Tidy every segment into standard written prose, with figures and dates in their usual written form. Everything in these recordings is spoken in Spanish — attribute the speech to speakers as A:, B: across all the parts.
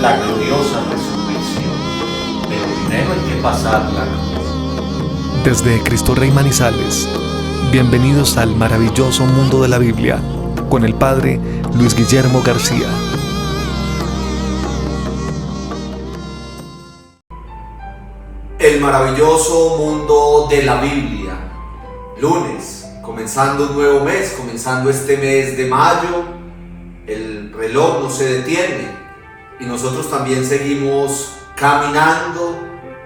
A: la gloriosa resurrección, pero primero hay que pasar la cruz.
B: Desde Cristo Rey Manizales, bienvenidos al maravilloso mundo de la Biblia, con el Padre Luis Guillermo García.
C: El maravilloso mundo de la Biblia. Lunes, comenzando un nuevo mes, comenzando este mes de mayo. El reloj no se detiene y nosotros también seguimos caminando,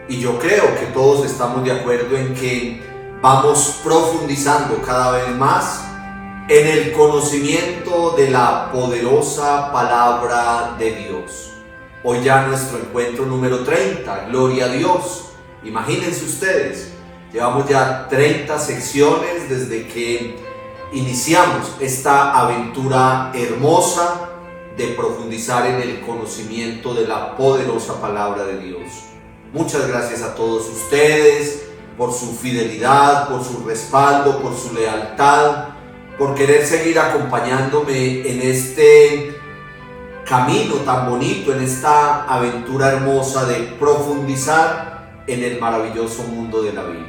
C: y yo creo que todos estamos de acuerdo en que vamos profundizando cada vez más en el conocimiento de la poderosa palabra de Dios. Hoy ya nuestro encuentro número 30, gloria a Dios. Imagínense ustedes, llevamos ya 30 secciones desde que iniciamos esta aventura hermosa de profundizar en el conocimiento de la poderosa palabra de Dios. Muchas gracias a todos ustedes por su fidelidad, por su respaldo, por su lealtad, por querer seguir acompañándome en este camino tan bonito, en esta aventura hermosa de profundizar en el maravilloso mundo de la Biblia.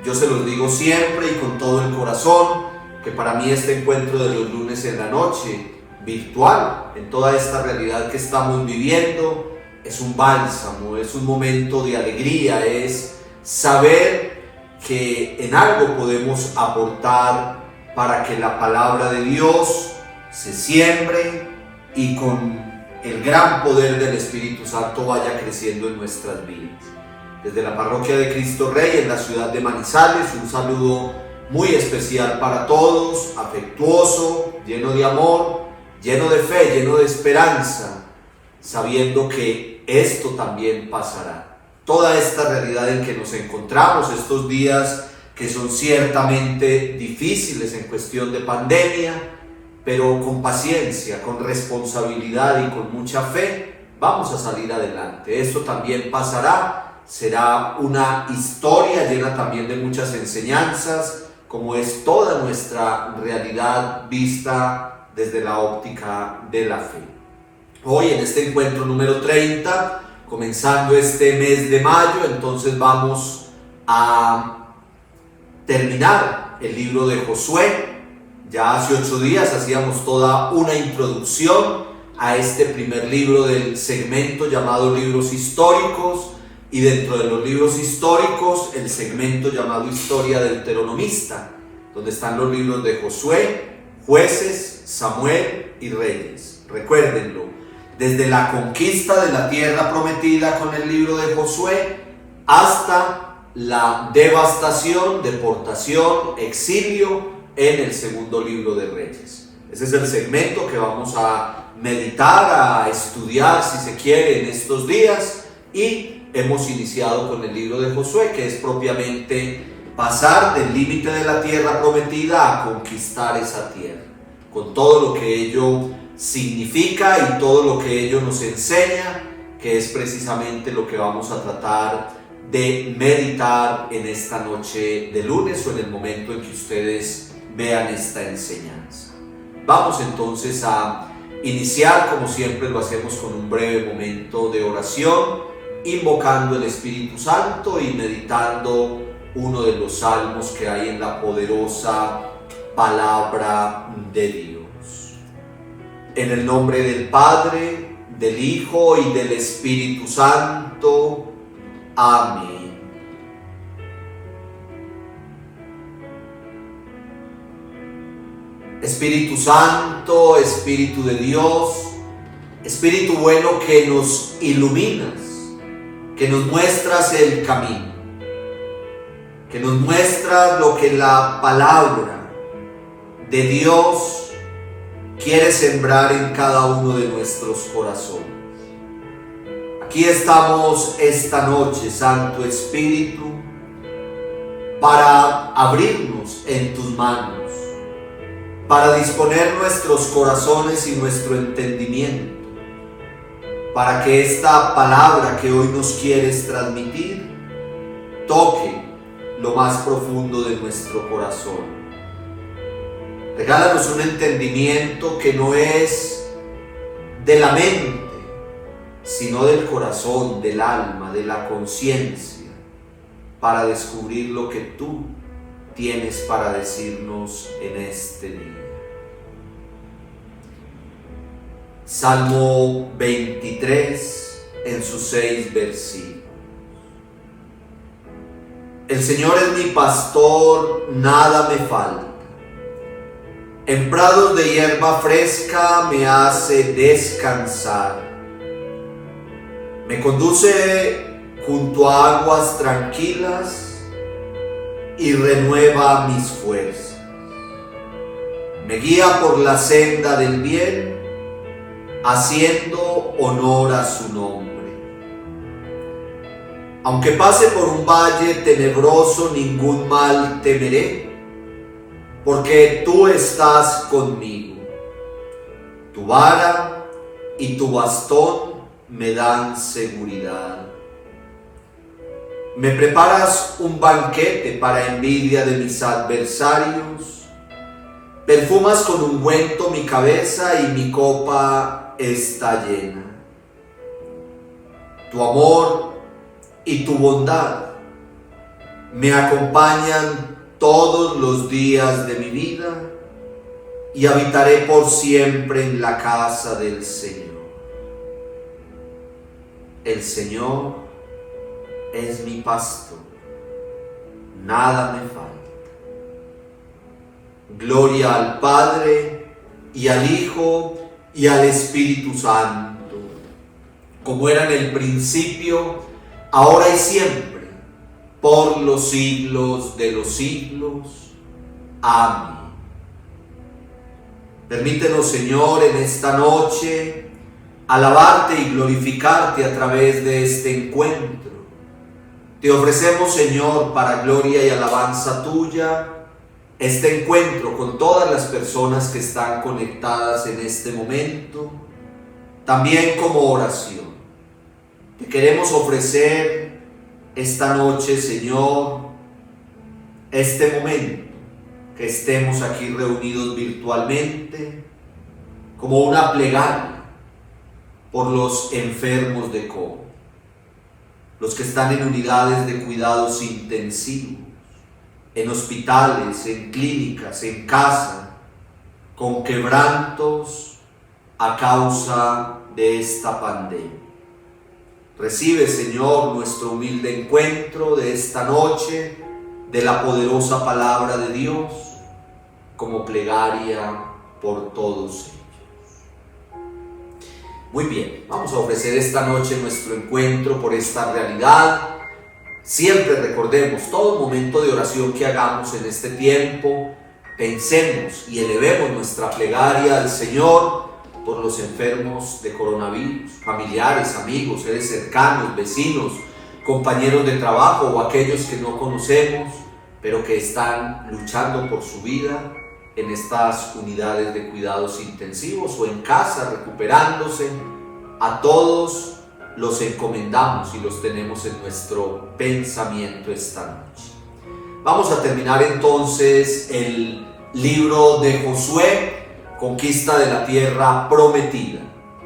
C: Yo se los digo siempre y con todo el corazón que para mí este encuentro de los lunes en la noche, virtual, en toda esta realidad que estamos viviendo, es un bálsamo, es un momento de alegría, es saber que en algo podemos aportar para que la palabra de Dios se siembre y con el gran poder del Espíritu Santo vaya creciendo en nuestras vidas. Desde la parroquia de Cristo Rey en la ciudad de Manizales, un saludo muy especial para todos, afectuoso, lleno de amor, lleno de fe, lleno de esperanza, sabiendo que esto también pasará. Toda esta realidad en que nos encontramos, estos días que son ciertamente difíciles en cuestión de pandemia, pero con paciencia, con responsabilidad y con mucha fe, vamos a salir adelante. Esto también pasará. Será una historia llena también de muchas enseñanzas, como es toda nuestra realidad vista desde la óptica de la fe. Hoy en este encuentro número 30, comenzando este mes de mayo, entonces vamos a terminar el libro de Josué. Ya hace 8 días hacíamos toda una introducción a este primer libro del segmento llamado Libros Históricos, y dentro de los libros históricos el segmento llamado Historia Deuteronomista, donde están los libros de Josué, Jueces, Samuel y Reyes. Recuérdenlo, desde la conquista de la tierra prometida con el libro de Josué hasta la devastación, deportación, exilio en el segundo libro de Reyes. Ese es el segmento que vamos a meditar, a estudiar si se quiere en estos días, y hemos iniciado con el libro de Josué, que es propiamente pasar del límite de la tierra prometida a conquistar esa tierra, con todo lo que ello significa y todo lo que ello nos enseña, que es precisamente lo que vamos a tratar de meditar en esta noche de lunes o en el momento en que ustedes vean esta enseñanza. Vamos entonces a iniciar, como siempre lo hacemos, con un breve momento de oración, invocando el Espíritu Santo y meditando uno de los salmos que hay en la poderosa palabra de Dios. En el nombre del Padre, del Hijo y del Espíritu Santo. Amén. Espíritu Santo, Espíritu de Dios, Espíritu bueno que nos iluminas, que nos muestras el camino, que nos muestras lo que la palabra de Dios quiere sembrar en cada uno de nuestros corazones. Aquí estamos esta noche, Santo Espíritu, para abrirnos en tus manos, para disponer nuestros corazones y nuestro entendimiento, para que esta palabra que hoy nos quieres transmitir toque lo más profundo de nuestro corazón. Regálanos un entendimiento que no es de la mente, sino del corazón, del alma, de la conciencia, para descubrir lo que tú tienes para decirnos en este día. Salmo 23 en sus 6 versículos. El Señor es mi pastor, nada me falta. En prados de hierba fresca me hace descansar. Me conduce junto a aguas tranquilas y renueva mis fuerzas. Me guía por la senda del bien, haciendo honor a su nombre. Aunque pase por un valle tenebroso, ningún mal temeré, porque tú estás conmigo. Tu vara y tu bastón me dan seguridad. Me preparas un banquete para envidia de mis adversarios. Perfumas con ungüento mi cabeza y mi copa está llena. Tu amor y tu bondad me acompañan todos los días de mi vida y habitaré por siempre en la casa del Señor. El Señor es mi pastor, nada me falta. Gloria al Padre y al Hijo y al Espíritu Santo, como era en el principio, ahora y siempre, por los siglos de los siglos. Amén. Permítenos, Señor, en esta noche, alabarte y glorificarte a través de este encuentro. Te ofrecemos, Señor, para gloria y alabanza tuya, este encuentro con todas las personas que están conectadas en este momento, también como oración. Te queremos ofrecer esta noche, Señor, este momento, que estemos aquí reunidos virtualmente, como una plegaria por los enfermos de COVID, los que están en unidades de cuidados intensivos, en hospitales, en clínicas, en casa, con quebrantos a causa de esta pandemia. Recibe, Señor, nuestro humilde encuentro de esta noche, de la poderosa palabra de Dios, como plegaria por todos ellos. Muy bien, vamos a ofrecer esta noche nuestro encuentro por esta realidad. Siempre recordemos, todo momento de oración que hagamos en este tiempo, pensemos y elevemos nuestra plegaria al Señor por los enfermos de coronavirus, familiares, amigos, seres cercanos, vecinos, compañeros de trabajo o aquellos que no conocemos, pero que están luchando por su vida en estas unidades de cuidados intensivos o en casa recuperándose. A todos los encomendamos y los tenemos en nuestro pensamiento esta noche. Vamos a terminar entonces el libro de Josué, Conquista de la Tierra Prometida.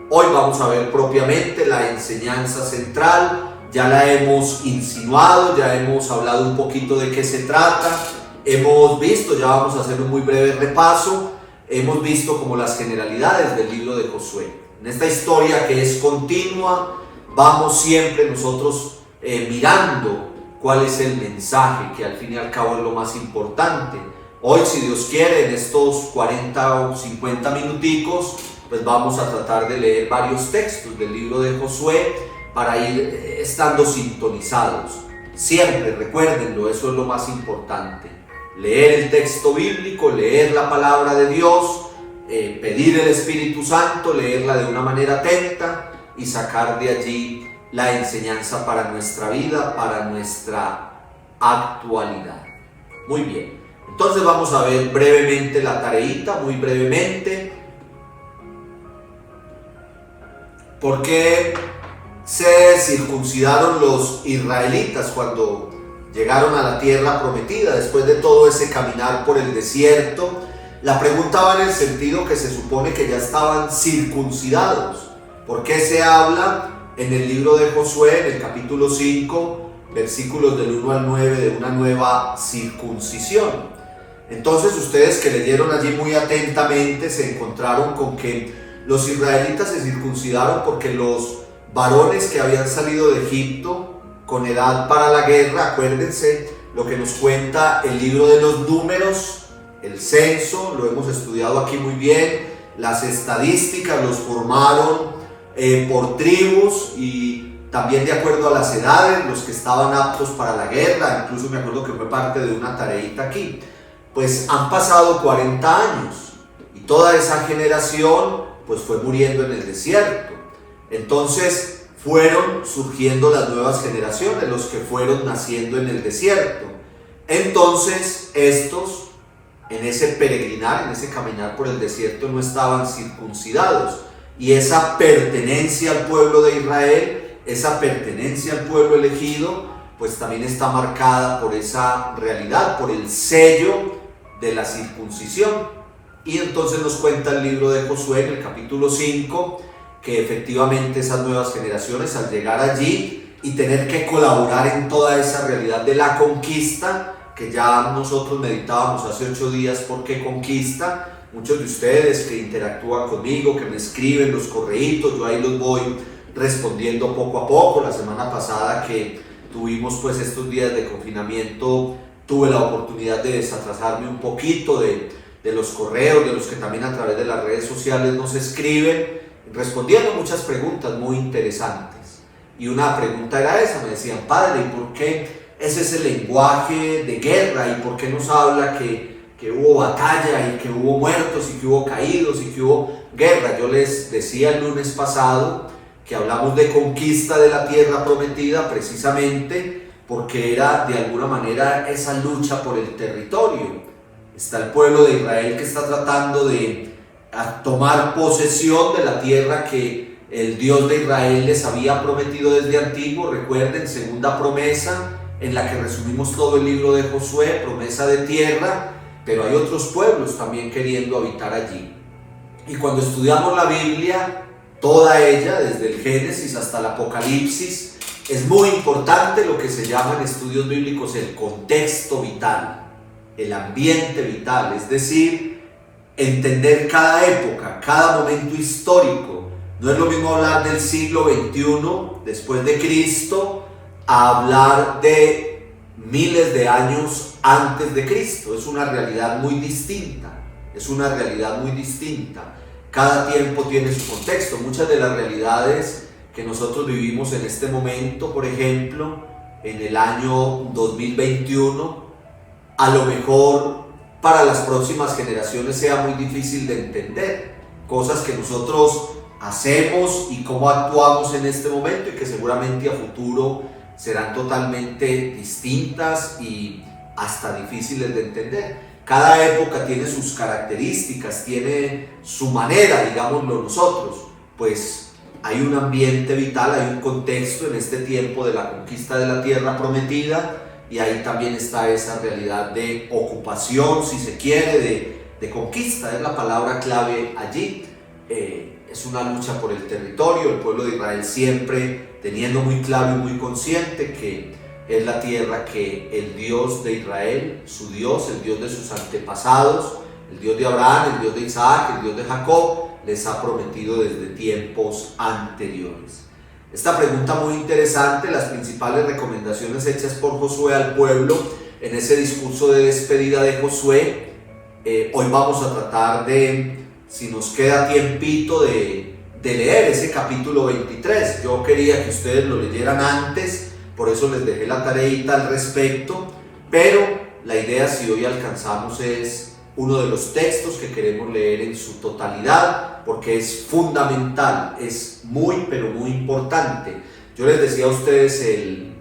C: Hoy vamos a ver propiamente la enseñanza central. Ya la hemos insinuado, ya hemos hablado un poquito de qué se trata. Hemos visto, ya vamos a hacer un muy breve repaso, hemos visto como las generalidades del libro de Josué. En esta historia que es continua, vamos siempre nosotros mirando cuál es el mensaje, que al fin y al cabo es lo más importante. Hoy, si Dios quiere, en estos 40 o 50 minuticos, pues vamos a tratar de leer varios textos del libro de Josué para ir estando sintonizados. Siempre, recuérdenlo, eso es lo más importante. Leer el texto bíblico, leer la palabra de Dios, pedir el Espíritu Santo, leerla de una manera atenta y sacar de allí la enseñanza para nuestra vida, para nuestra actualidad. Muy bien, entonces vamos a ver brevemente la tareita, muy brevemente. ¿Por qué se circuncidaron los israelitas cuando llegaron a la tierra prometida, después de todo ese caminar por el desierto? La pregunta va en el sentido que se supone que ya estaban circuncidados. ¿Por qué se habla en el libro de Josué, en el capítulo 5, versículos del 1 al 9, de una nueva circuncisión. Entonces ustedes que leyeron allí muy atentamente se encontraron con que los israelitas se circuncidaron porque los varones que habían salido de Egipto con edad para la guerra, acuérdense lo que nos cuenta el libro de los números, el censo, lo hemos estudiado aquí muy bien, las estadísticas los formaron por tribus y también de acuerdo a las edades, los que estaban aptos para la guerra, incluso me acuerdo que fue parte de una tareita aquí. Pues han pasado 40 años y toda esa generación pues fue muriendo en el desierto. Entonces fueron surgiendo las nuevas generaciones, los que fueron naciendo en el desierto. Entonces estos, en ese peregrinar, en ese caminar por el desierto, no estaban circuncidados. Y esa pertenencia al pueblo de Israel, esa pertenencia al pueblo elegido, pues también está marcada por esa realidad, por el sello de la circuncisión. Y entonces nos cuenta el libro de Josué en el capítulo 5 que efectivamente esas nuevas generaciones, al llegar allí y tener que colaborar en toda esa realidad de la conquista, que ya nosotros meditábamos hace 8 días, ¿por qué conquista? Muchos de ustedes que interactúan conmigo, que me escriben los correitos, yo ahí los voy respondiendo poco a poco. La semana pasada que tuvimos pues estos días de confinamiento, tuve la oportunidad de desatrasarme un poquito de los correos, de los que también a través de las redes sociales nos escriben, respondiendo muchas preguntas muy interesantes. Y una pregunta era esa, me decían: padre, ¿y por qué es ese lenguaje de guerra? ¿Y por qué nos habla que hubo batalla y que hubo muertos y que hubo caídos y que hubo guerra? Yo les decía el lunes pasado que hablamos de conquista de la tierra prometida precisamente porque era de alguna manera esa lucha por el territorio. Está el pueblo de Israel que está tratando de tomar posesión de la tierra que el Dios de Israel les había prometido desde antiguo. Recuerden, segunda promesa en la que resumimos todo el libro de Josué, promesa de tierra, pero hay otros pueblos también queriendo habitar allí. Y cuando estudiamos la Biblia, toda ella, desde el Génesis hasta el Apocalipsis, es muy importante lo que se llama en estudios bíblicos el contexto vital, el ambiente vital, es decir, entender cada época, cada momento histórico. No es lo mismo hablar del siglo XXI después de Cristo a hablar de miles de años antes de Cristo. Es una realidad muy distinta, es una realidad muy distinta. Cada tiempo tiene su contexto. Muchas de las realidades que nosotros vivimos en este momento, por ejemplo, en el año 2021, a lo mejor para las próximas generaciones sea muy difícil de entender. Cosas que nosotros hacemos y cómo actuamos en este momento y que seguramente a futuro serán totalmente distintas y hasta difíciles de entender. Cada época tiene sus características, tiene su manera, digámoslo nosotros. Pues hay un ambiente vital, hay un contexto en este tiempo de la conquista de la tierra prometida, y ahí también está esa realidad de ocupación, si se quiere, de conquista, es la palabra clave allí. Es una lucha por el territorio, el pueblo de Israel siempre teniendo muy claro y muy consciente que es la tierra que el Dios de Israel, su Dios, el Dios de sus antepasados, el Dios de Abraham, el Dios de Isaac, el Dios de Jacob, les ha prometido desde tiempos anteriores. Esta pregunta muy interesante, las principales recomendaciones hechas por Josué al pueblo en ese discurso de despedida de Josué. Hoy vamos a tratar de, si nos queda tiempito, de leer ese capítulo 23. Yo quería que ustedes lo leyeran antes, por eso les dejé la tareita al respecto, pero la idea, si hoy alcanzamos, es uno de los textos que queremos leer en su totalidad, porque es fundamental, es muy, pero muy importante. Yo les decía a ustedes el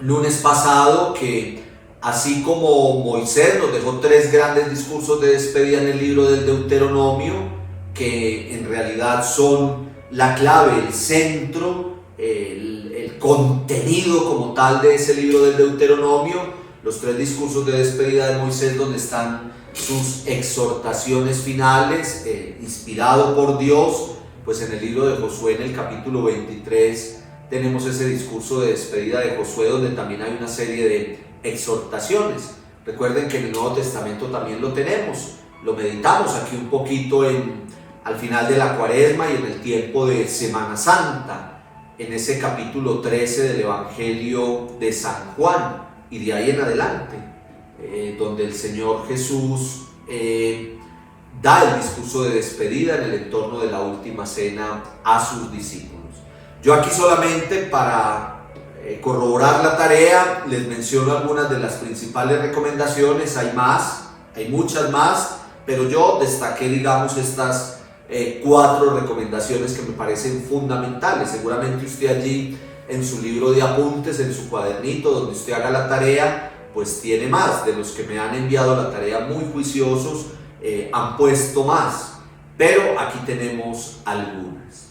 C: lunes pasado que así como Moisés nos dejó 3 grandes discursos de despedida en el libro del Deuteronomio, que en realidad son la clave, el centro, el contenido como tal de ese libro del Deuteronomio, los 3 discursos de despedida de Moisés, donde están sus exhortaciones finales, inspirado por Dios, pues en el libro de Josué, en el capítulo 23, tenemos ese discurso de despedida de Josué, donde también hay una serie de exhortaciones. Recuerden que en el Nuevo Testamento también lo tenemos, lo meditamos aquí un poquito al final de la Cuaresma y en el tiempo de Semana Santa, en ese capítulo 13 del Evangelio de San Juan y de ahí en adelante, donde el Señor Jesús da el discurso de despedida en el entorno de la última cena a sus discípulos. Yo aquí solamente para corroborar la tarea les menciono algunas de las principales recomendaciones. Hay más, hay muchas más, pero yo destaqué, digamos, estas 4 recomendaciones que me parecen fundamentales. Seguramente usted allí en su libro de apuntes, en su cuadernito donde usted haga la tarea, pues tiene más. De los que me han enviado la tarea muy juiciosos, han puesto más, pero aquí tenemos algunas.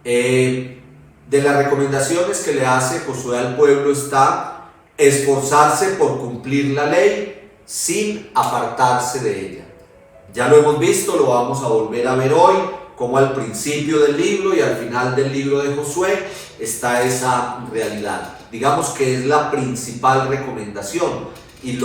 C: De las recomendaciones que le hace Josué al pueblo está esforzarse por cumplir la ley sin apartarse de ella. Ya lo hemos visto, lo vamos a volver a ver hoy, como al principio del libro y al final del libro de Josué está esa realidad. Digamos que es la principal recomendación y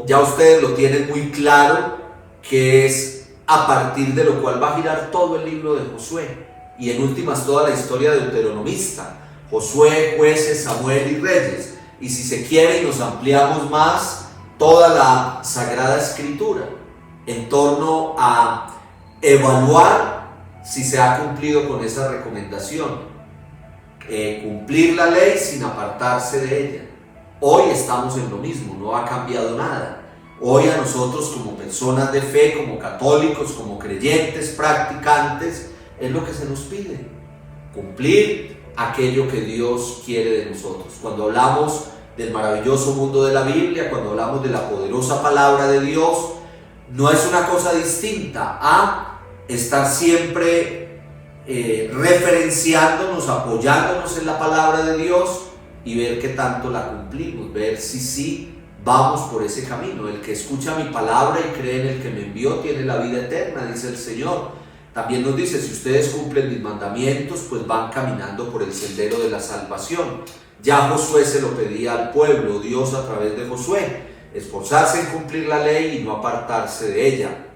C: ya ustedes lo tienen muy claro, que es a partir de lo cual va a girar todo el libro de Josué. Y en últimas toda la historia deuteronomista, Josué, Jueces, Samuel y Reyes, y si se quiere y nos ampliamos más, toda la Sagrada Escritura, en torno a evaluar si se ha cumplido con esa recomendación, cumplir la ley sin apartarse de ella. Hoy estamos en lo mismo, no ha cambiado nada. Hoy a nosotros como personas de fe, como católicos, como creyentes, practicantes, es lo que se nos pide, cumplir aquello que Dios quiere de nosotros. Cuando hablamos del maravilloso mundo de la Biblia, cuando hablamos de la poderosa palabra de Dios, no es una cosa distinta a estar siempre referenciándonos, apoyándonos en la palabra de Dios y ver qué tanto la cumplimos, ver si sí vamos por ese camino. El que escucha mi palabra y cree en el que me envió tiene la vida eterna, dice el Señor. También nos dice, si ustedes cumplen mis mandamientos, pues van caminando por el sendero de la salvación. Ya Josué se lo pedía al pueblo, Dios a través de Josué, esforzarse en cumplir la ley y no apartarse de ella.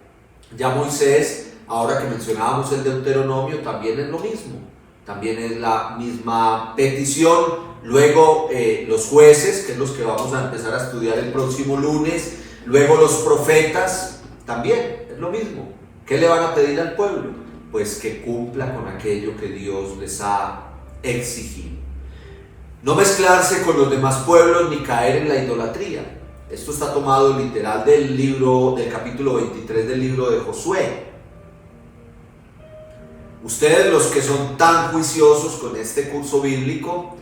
C: Ya Moisés, ahora que mencionábamos el Deuteronomio, también es lo mismo, también es la misma petición. Luego los jueces, que es los que vamos a empezar a estudiar el próximo lunes, luego los profetas, también es lo mismo. ¿Qué le van a pedir al pueblo? Pues que cumpla con aquello que Dios les ha exigido. No mezclarse con los demás pueblos ni caer en la idolatría. Esto está tomado literal del capítulo 23 del libro de Josué. Ustedes, los que son tan juiciosos con este curso bíblico,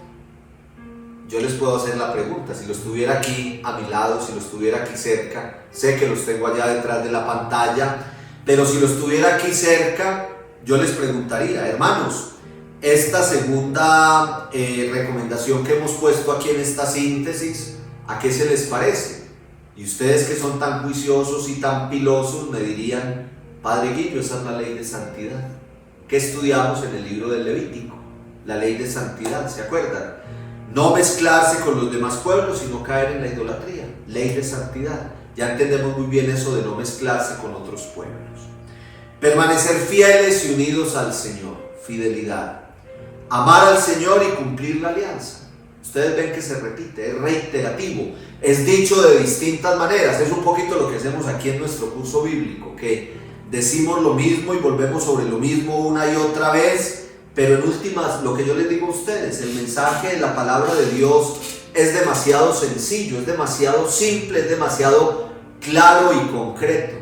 C: yo les puedo hacer la pregunta, si lo estuviera aquí a mi lado, si lo estuviera aquí cerca, sé que los tengo allá detrás de la pantalla, pero si lo estuviera aquí cerca, yo les preguntaría, hermanos, esta segunda recomendación que hemos puesto aquí en esta síntesis, ¿a qué se les parece? Y ustedes que son tan juiciosos y tan pilosos me dirían, Padre Guillo, esa es la ley de santidad. ¿Qué estudiamos en el libro del Levítico? La ley de santidad, ¿se acuerdan? No mezclarse con los demás pueblos, sino caer en la idolatría. Ley de santidad. Ya entendemos muy bien eso de no mezclarse con otros pueblos. Permanecer fieles y unidos al Señor. Fidelidad. Amar al Señor y cumplir la alianza. Ustedes ven que se repite, es reiterativo, es dicho de distintas maneras. Es un poquito lo que hacemos aquí en nuestro curso bíblico, que decimos lo mismo y volvemos sobre lo mismo una y otra vez, pero en últimas, lo que yo les digo a ustedes, el mensaje de la palabra de Dios es demasiado sencillo, es demasiado simple, es demasiado claro y concreto.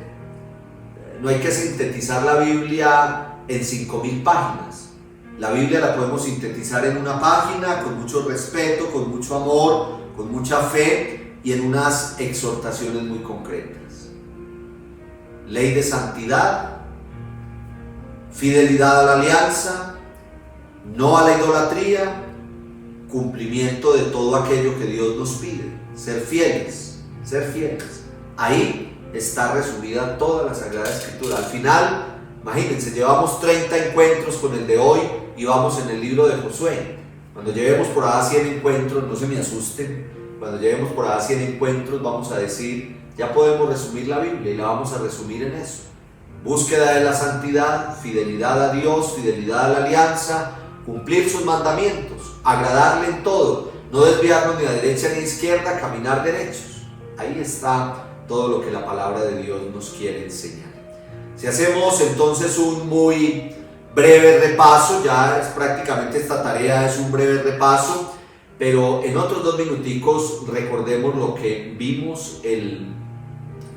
C: No hay que sintetizar la Biblia en 5000 páginas. La Biblia la podemos sintetizar en una página con mucho respeto, con mucho amor, con mucha fe y en unas exhortaciones muy concretas. Ley de santidad, fidelidad a la alianza, no a la idolatría, cumplimiento de todo aquello que Dios nos pide, ser fieles, ser fieles. Ahí está resumida toda la Sagrada Escritura. Al final, Imagínense, llevamos 30 encuentros con el de hoy y vamos en el libro de Josué. Cuando llevemos por allá 100 encuentros, no se me asusten, cuando llevemos por allá 100 encuentros vamos a decir, ya podemos resumir la Biblia y la vamos a resumir en eso. Búsqueda de la santidad, fidelidad a Dios, fidelidad a la alianza, cumplir sus mandamientos, agradarle en todo, no desviarnos ni a derecha ni a izquierda, caminar derechos. Ahí está todo lo que la palabra de Dios nos quiere enseñar. Si hacemos entonces un muy breve repaso, ya es prácticamente esta tarea es un breve repaso, pero en otros 2 minuticos recordemos lo que vimos el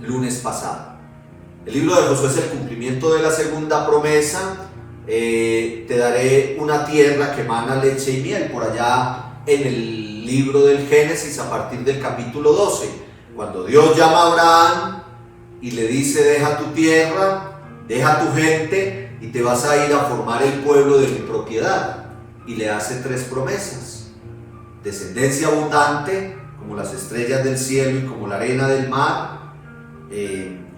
C: lunes pasado. El libro de Josué es el cumplimiento de la segunda promesa. Te daré una tierra que emana leche y miel, por allá en el libro del Génesis a partir del capítulo 12, cuando Dios llama a Abraham y le dice: deja tu tierra, deja tu gente y te vas a ir a formar el pueblo de mi propiedad, y le hace 3 promesas: descendencia abundante como las estrellas del cielo y como la arena del mar,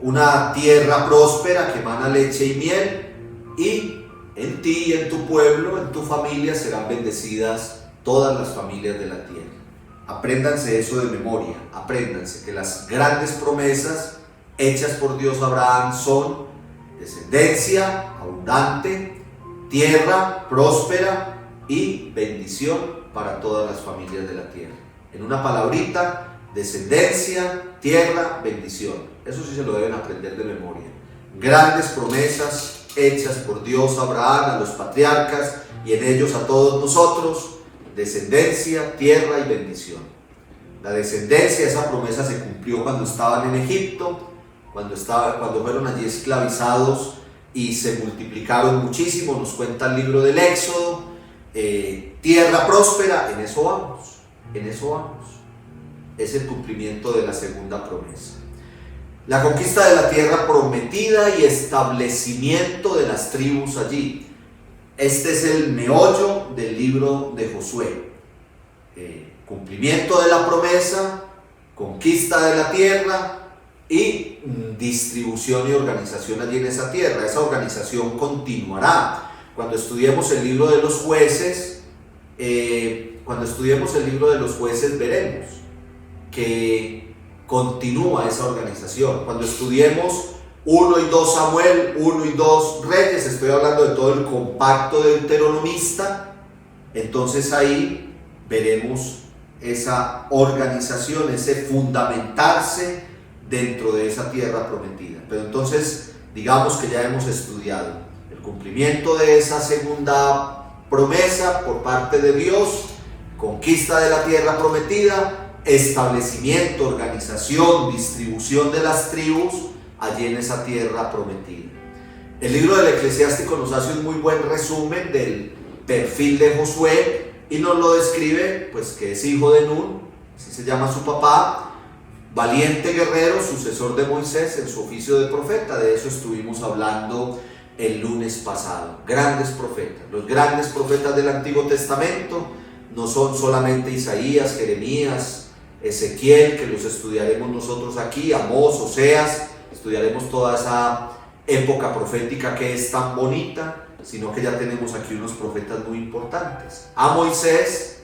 C: una tierra próspera que emana leche y miel, y en ti y en tu pueblo, en tu familia serán bendecidas todas las familias de la tierra. Apréndanse eso de memoria, apréndanse que las grandes promesas hechas por Dios a Abraham son descendencia abundante, tierra próspera y bendición para todas las familias de la tierra. En una palabrita: descendencia, tierra, bendición. Eso sí se lo deben aprender de memoria. Grandes promesas hechas por Dios a Abraham, a los patriarcas y en ellos a todos nosotros: descendencia, tierra y bendición. La descendencia, esa promesa se cumplió cuando estaban en Egipto, cuando fueron allí esclavizados y se multiplicaron muchísimo, nos cuenta el libro del Éxodo. Tierra próspera, en eso vamos, es el cumplimiento de la segunda promesa. La conquista de la tierra prometida y establecimiento de las tribus allí. Este es el meollo del libro de Josué. Cumplimiento de la promesa, conquista de la tierra y distribución y organización allí en esa tierra. Esa organización continuará. Cuando estudiemos el libro de los jueces, veremos que continúa esa organización. Cuando estudiemos 1 y 2 Samuel, 1 y 2 Reyes, estoy hablando de todo el compacto deuteronomista, entonces ahí veremos esa organización, ese fundamentarse dentro de esa tierra prometida. Pero entonces digamos que ya hemos estudiado el cumplimiento de esa segunda promesa por parte de Dios, conquista de la tierra prometida, establecimiento, organización, distribución de las tribus allí en esa tierra prometida. El libro del Eclesiástico nos hace un muy buen resumen del perfil de Josué y nos lo describe, pues, que es hijo de Nun, así se llama su papá, valiente guerrero, sucesor de Moisés en su oficio de profeta. De eso estuvimos hablando el lunes pasado. Grandes profetas. Los grandes profetas del Antiguo Testamento no son solamente Isaías, Jeremías, Ezequiel, que los estudiaremos nosotros aquí, Amós, Oseas, estudiaremos toda esa época profética que es tan bonita, sino que ya tenemos aquí unos profetas muy importantes. A Moisés,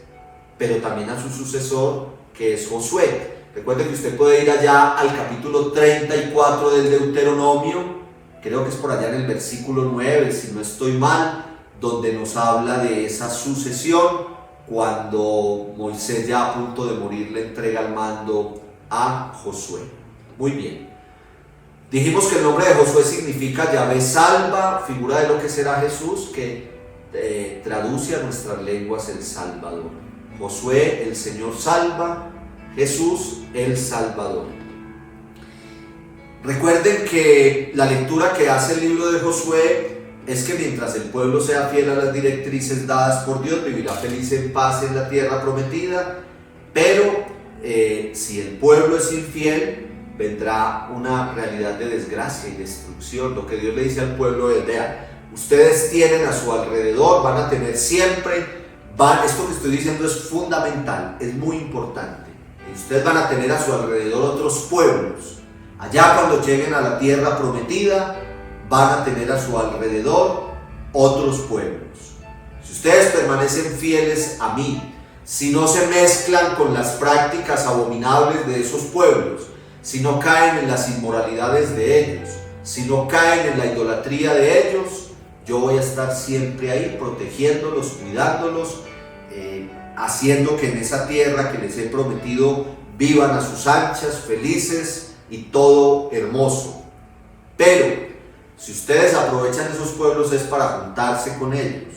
C: pero también a su sucesor, que es Josué. Recuerden que usted puede ir allá al capítulo 34 del Deuteronomio, creo que es por allá en el versículo 9, si no estoy mal, donde nos habla de esa sucesión, cuando Moisés, ya a punto de morir, le entrega el mando a Josué. Muy bien. Dijimos que el nombre de Josué significa Yahvé salva, figura de lo que será Jesús, que traduce a nuestras lenguas el Salvador. Josué, el Señor salva, Jesús, el Salvador. Recuerden que la lectura que hace el libro de Josué es que mientras el pueblo sea fiel a las directrices dadas por Dios, vivirá feliz en paz en la tierra prometida, pero si el pueblo es infiel, vendrá una realidad de desgracia y destrucción. Lo que Dios le dice al pueblo es: vean, ustedes tienen a su alrededor, van a tener siempre, esto que estoy diciendo es fundamental, es muy importante, ustedes van a tener a su alrededor otros pueblos. Allá cuando lleguen a la tierra prometida, van a tener a su alrededor otros pueblos. Si ustedes permanecen fieles a mí, si no se mezclan con las prácticas abominables de esos pueblos, si no caen en las inmoralidades de ellos, si no caen en la idolatría de ellos, yo voy a estar siempre ahí protegiéndolos, cuidándolos, haciendo que en esa tierra que les he prometido vivan a sus anchas, felices y todo hermoso. Pero si ustedes aprovechan esos pueblos es para juntarse con ellos,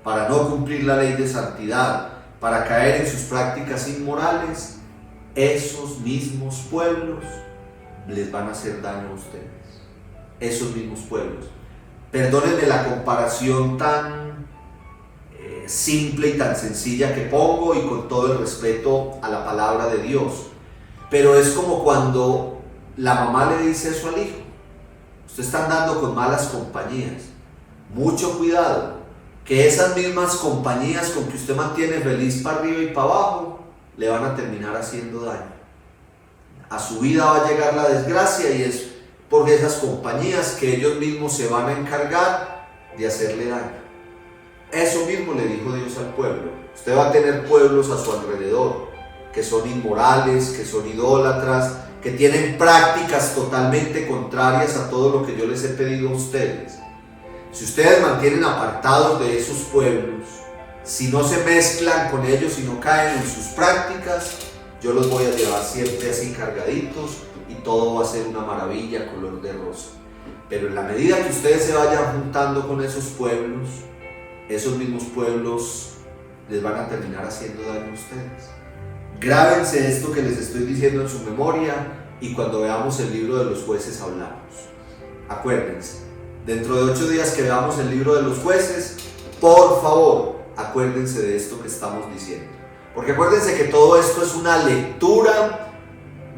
C: para no cumplir la ley de santidad, para caer en sus prácticas inmorales, esos mismos pueblos les van a hacer daño a ustedes. Esos mismos pueblos. Perdónenme la comparación tan simple y tan sencilla que pongo, y con todo el respeto a la palabra de Dios, pero es como cuando la mamá le dice eso al hijo: usted está andando con malas compañías, mucho cuidado, que esas mismas compañías con que usted mantiene feliz para arriba y para abajo le van a terminar haciendo daño. A su vida va a llegar la desgracia, y es por esas compañías que ellos mismos se van a encargar de hacerle daño. Eso mismo le dijo Dios al pueblo: usted va a tener pueblos a su alrededor que son inmorales, que son idólatras, que tienen prácticas totalmente contrarias a todo lo que yo les he pedido a ustedes. Si ustedes mantienen apartados de esos pueblos, si no se mezclan con ellos, si no caen en sus prácticas, yo los voy a llevar siempre así cargaditos, y todo va a ser una maravilla color de rosa. Pero en la medida que ustedes se vayan juntando con esos pueblos, esos mismos pueblos les van a terminar haciendo daño a ustedes. Grábense esto que les estoy diciendo en su memoria, y cuando veamos el libro de los jueces hablamos. Acuérdense, dentro de 8 días que veamos el libro de los jueces, por favor, acuérdense de esto que estamos diciendo. Porque acuérdense que todo esto es una lectura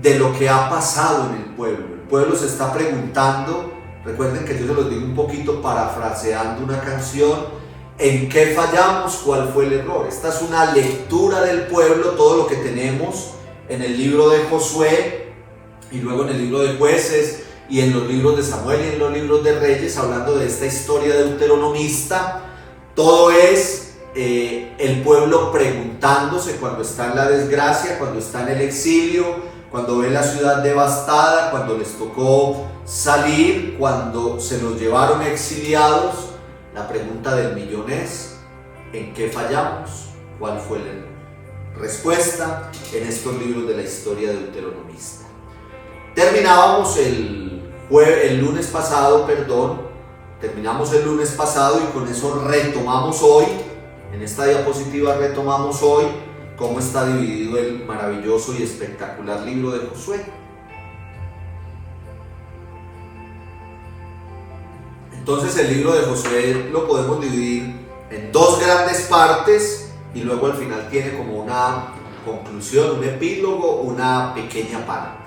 C: de lo que ha pasado en el pueblo. El pueblo se está preguntando, recuerden que yo se los digo un poquito parafraseando una canción: ¿en qué fallamos? ¿Cuál fue el error? Esta es una lectura del pueblo, todo lo que tenemos en el libro de Josué, y luego en el libro de Jueces, y en los libros de Samuel, y en los libros de Reyes, hablando de esta historia deuteronomista. Todo es el pueblo preguntándose cuando está en la desgracia, cuando está en el exilio, cuando ve la ciudad devastada, cuando les tocó salir, cuando se los llevaron exiliados. La pregunta del millón es: ¿en qué fallamos? ¿Cuál fue el error? Respuesta en estos libros de la historia deuteronomista. Terminábamos el lunes pasado, terminamos el lunes pasado, y con eso retomamos hoy. En esta diapositiva retomamos hoy cómo está dividido el maravilloso y espectacular libro de Josué. Entonces el libro de Josué lo podemos dividir en 2 grandes partes, y luego al final tiene como una conclusión, un epílogo, una pequeña parte.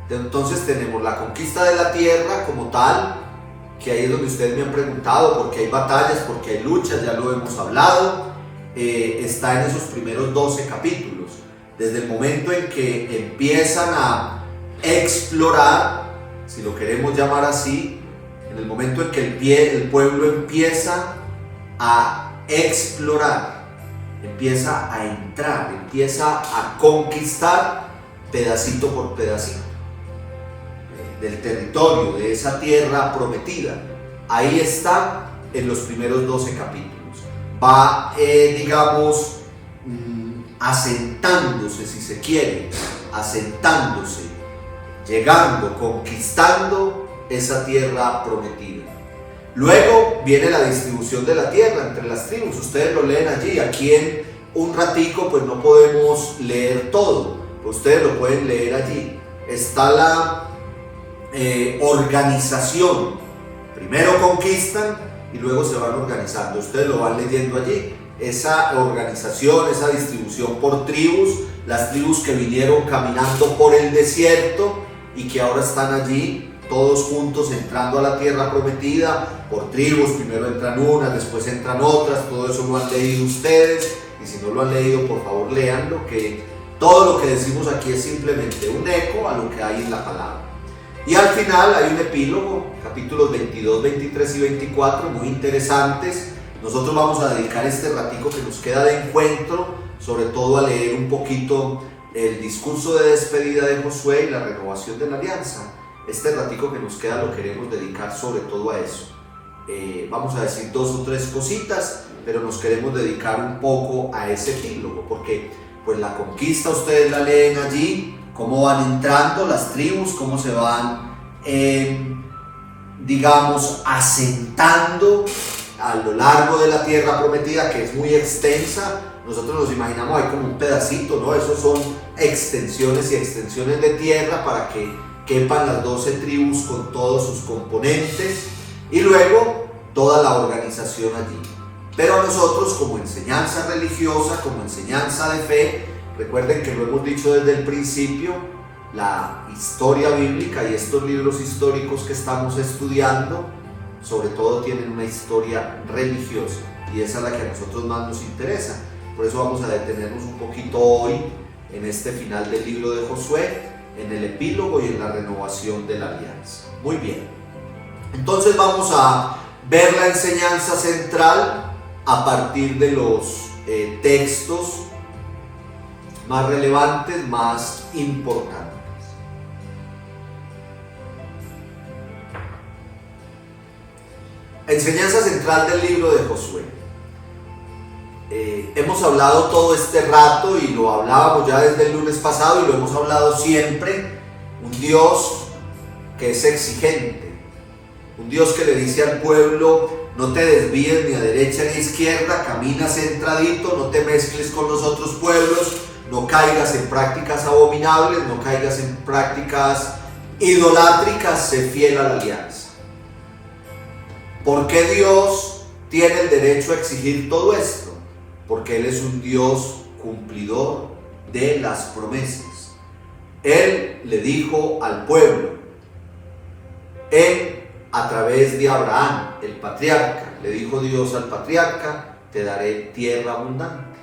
C: Entonces tenemos la conquista de la tierra como tal, que ahí es donde ustedes me han preguntado, porque hay batallas, porque hay luchas, ya lo hemos hablado. Está en esos primeros 12 capítulos, desde el momento en que empiezan a explorar, si lo queremos llamar así, en el momento en que el pueblo empieza a explorar, empieza a entrar, empieza a conquistar pedacito por pedacito del territorio, de esa tierra prometida. Ahí está en los primeros 12 capítulos. Va, digamos, asentándose, si se quiere, llegando, conquistando esa tierra prometida. Luego viene la distribución de la tierra entre las tribus. Ustedes lo leen allí. Aquí en un ratico pues no podemos leer todo, ustedes lo pueden leer allí. Está la organización. Primero conquistan y luego se van organizando. Ustedes lo van leyendo allí. Esa organización, esa distribución por tribus, las tribus que vinieron caminando por el desierto y que ahora están allí todos juntos entrando a la tierra prometida por tribus. Primero entran unas, después entran otras. Todo eso lo han leído ustedes, y si no lo han leído, por favor léanlo, que todo lo que decimos aquí es simplemente un eco a lo que hay en la palabra. Y al final hay un epílogo, capítulos 22, 23 y 24, muy interesantes. Nosotros vamos a dedicar este ratico que nos queda de encuentro, sobre todo a leer un poquito el discurso de despedida de Josué y la renovación de la alianza. Este ratico que nos queda lo queremos dedicar sobre todo a eso. Vamos a decir 2 o 3 cositas, pero nos queremos dedicar un poco a ese epílogo, porque pues la conquista ustedes la leen allí, cómo van entrando las tribus, cómo se van, digamos, asentando a lo largo de la tierra prometida, que es muy extensa. Nosotros nos imaginamos ahí como un pedacito, ¿no? Esos son extensiones y extensiones de tierra para que quepan las 12 tribus con todos sus componentes y luego toda la organización allí. Pero a nosotros, como enseñanza religiosa, como enseñanza de fe, recuerden que lo hemos dicho desde el principio, la historia bíblica y estos libros históricos que estamos estudiando sobre todo tienen una historia religiosa, y esa es la que a nosotros más nos interesa. Por eso vamos a detenernos un poquito hoy en este final del libro de Josué, en el epílogo y en la renovación de la alianza. Muy bien, entonces vamos a ver la enseñanza central a partir de los textos más relevantes, más importantes. Enseñanza central del libro de Josué. Hemos hablado todo este rato y lo hablábamos ya desde el lunes pasado y lo hemos hablado siempre. Un Dios que es exigente, un Dios que le dice al pueblo: no te desvíes ni a derecha ni a izquierda, camina centradito, no te mezcles con los otros pueblos, no caigas en prácticas abominables, no caigas en prácticas idolátricas, sé fiel a la alianza. ¿Por qué Dios tiene el derecho a exigir todo esto? Porque Él es un Dios cumplidor de las promesas. Él le dijo al pueblo, a través de Abraham, el patriarca, le dijo Dios al patriarca: te daré tierra abundante.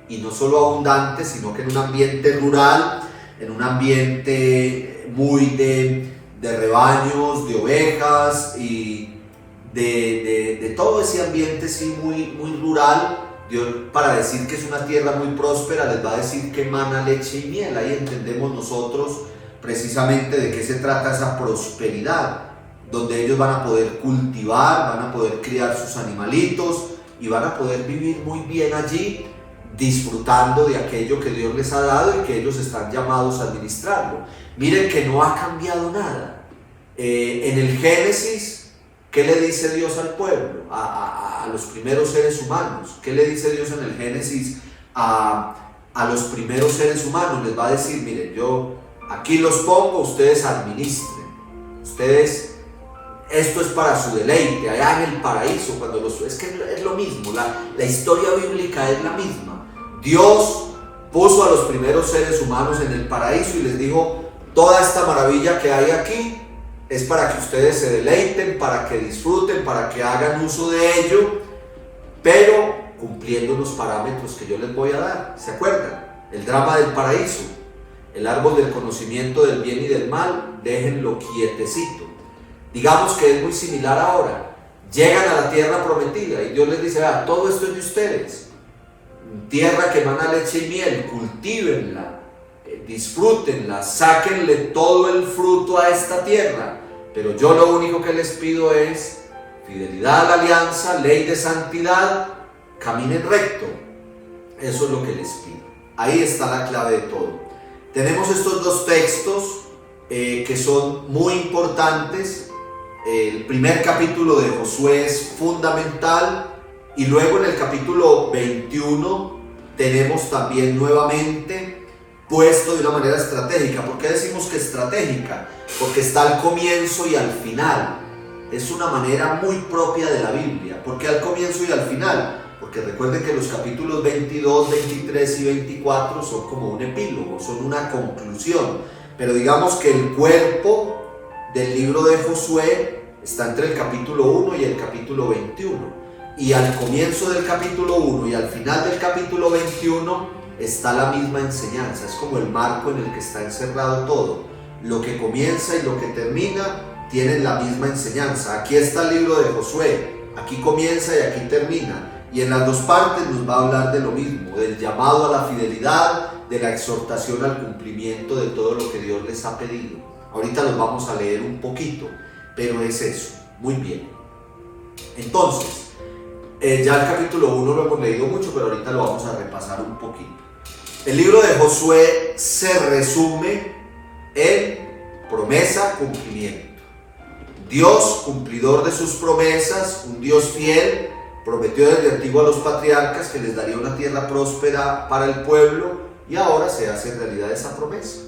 C: Y no solo abundante, sino que en un ambiente rural, en un ambiente muy de rebaños, de ovejas y de todo ese ambiente sí, muy rural. Dios, para decir que es una tierra muy próspera, les va a decir que emana leche y miel. Ahí entendemos nosotros precisamente de qué se trata esa prosperidad, donde ellos van a poder cultivar, van a poder criar sus animalitos y van a poder vivir muy bien allí, disfrutando de aquello que Dios les ha dado y que ellos están llamados a administrarlo. Miren que no ha cambiado nada. En el Génesis, ¿qué le dice Dios al pueblo? A los primeros seres humanos. ¿Qué le dice Dios en el Génesis a los primeros seres humanos? Les va a decir: miren, yo aquí los pongo, ustedes administren. Ustedes, esto es para su deleite, allá en el paraíso, cuando es que es lo mismo, la historia bíblica es la misma. Dios puso a los primeros seres humanos en el paraíso y les dijo: toda esta maravilla que hay aquí es para que ustedes se deleiten, para que disfruten, para que hagan uso de ello, pero cumpliendo los parámetros que yo les voy a dar. ¿Se acuerdan? El drama del paraíso, el árbol del conocimiento del bien y del mal, déjenlo quietecito. Digamos que es muy similar ahora. Llegan a la tierra prometida y Dios les dice: todo esto es de ustedes, tierra que emana leche y miel, cultívenla, disfrútenla, sáquenle todo el fruto a esta tierra, pero yo lo único que les pido es fidelidad a la alianza, ley de santidad, caminen recto. Eso es lo que les pido. Ahí está la clave de todo. Tenemos estos dos textos que son muy importantes. El primer capítulo de Josué es fundamental, y luego en el capítulo 21 tenemos también nuevamente puesto de una manera estratégica. ¿Por qué decimos que estratégica? Porque está al comienzo y al final. Es una manera muy propia de la Biblia. ¿Por qué al comienzo y al final? Porque recuerden que los capítulos 22, 23 y 24 son como un epílogo, son una conclusión. Pero digamos que el cuerpo del libro de Josué está entre el capítulo 1 y el capítulo 21. Y al comienzo del capítulo 1 y al final del capítulo 21 está la misma enseñanza. Es como el marco en el que está encerrado todo. lo que comienza y lo que termina tienen la misma enseñanza. Aquí está el libro de Josué, aquí comienza y aquí termina, y en las dos partes nos va a hablar de lo mismo, del llamado a la fidelidad, de la exhortación al cumplimiento de todo lo que Dios les ha pedido. Ahorita los vamos a leer un poquito, pero es eso. Muy bien. Entonces, ya el capítulo 1 lo hemos leído mucho, pero ahorita lo vamos a repasar un poquito. El libro de Josué se resume en promesa, cumplimiento. Dios, cumplidor de sus promesas, un Dios fiel, prometió desde antiguo a los patriarcas que les daría una tierra próspera para el pueblo, y ahora se hace realidad esa promesa.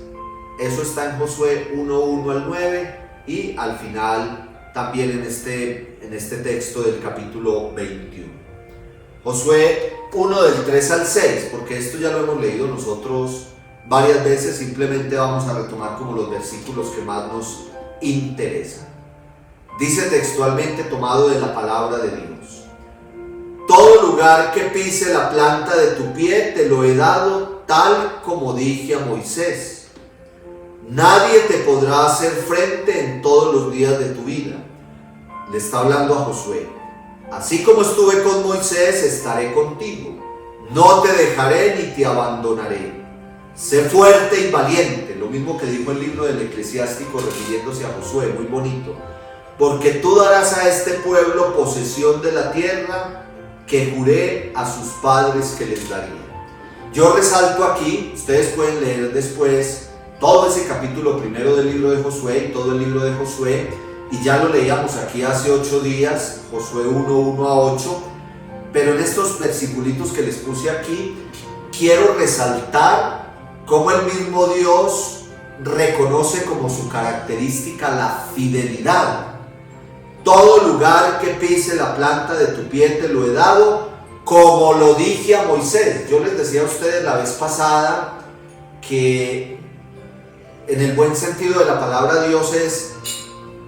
C: Eso está en Josué 1:1 al 9 y al final también en este texto del capítulo 21. Josué 1 del 3 al 6, porque esto ya lo hemos leído nosotros varias veces, simplemente vamos a retomar como los versículos que más nos interesan. Dice textualmente, tomado de la palabra de Dios: todo lugar que pise la planta de tu pie te lo he dado, tal como dije a Moisés. Nadie te podrá hacer frente en todos los días de tu vida. Le está hablando a Josué. Así como estuve con Moisés, estaré contigo. No te dejaré ni te abandonaré. Sé fuerte y valiente. Lo mismo que dijo el libro del Eclesiástico refiriéndose a Josué, muy bonito. Porque tú darás a este pueblo posesión de la tierra que juré a sus padres que les daría. Yo resalto aquí, ustedes pueden leer después todo ese capítulo primero del libro de Josué y todo el libro de Josué, y ya lo leíamos aquí hace 8 días, Josué 1:1 a 8, pero en estos versiculitos que les puse aquí, quiero resaltar cómo el mismo Dios reconoce como su característica la fidelidad. Todo lugar que pise la planta de tu pie te lo he dado, como lo dije a Moisés. Yo les decía a ustedes la vez pasada que en el buen sentido de la palabra Dios es,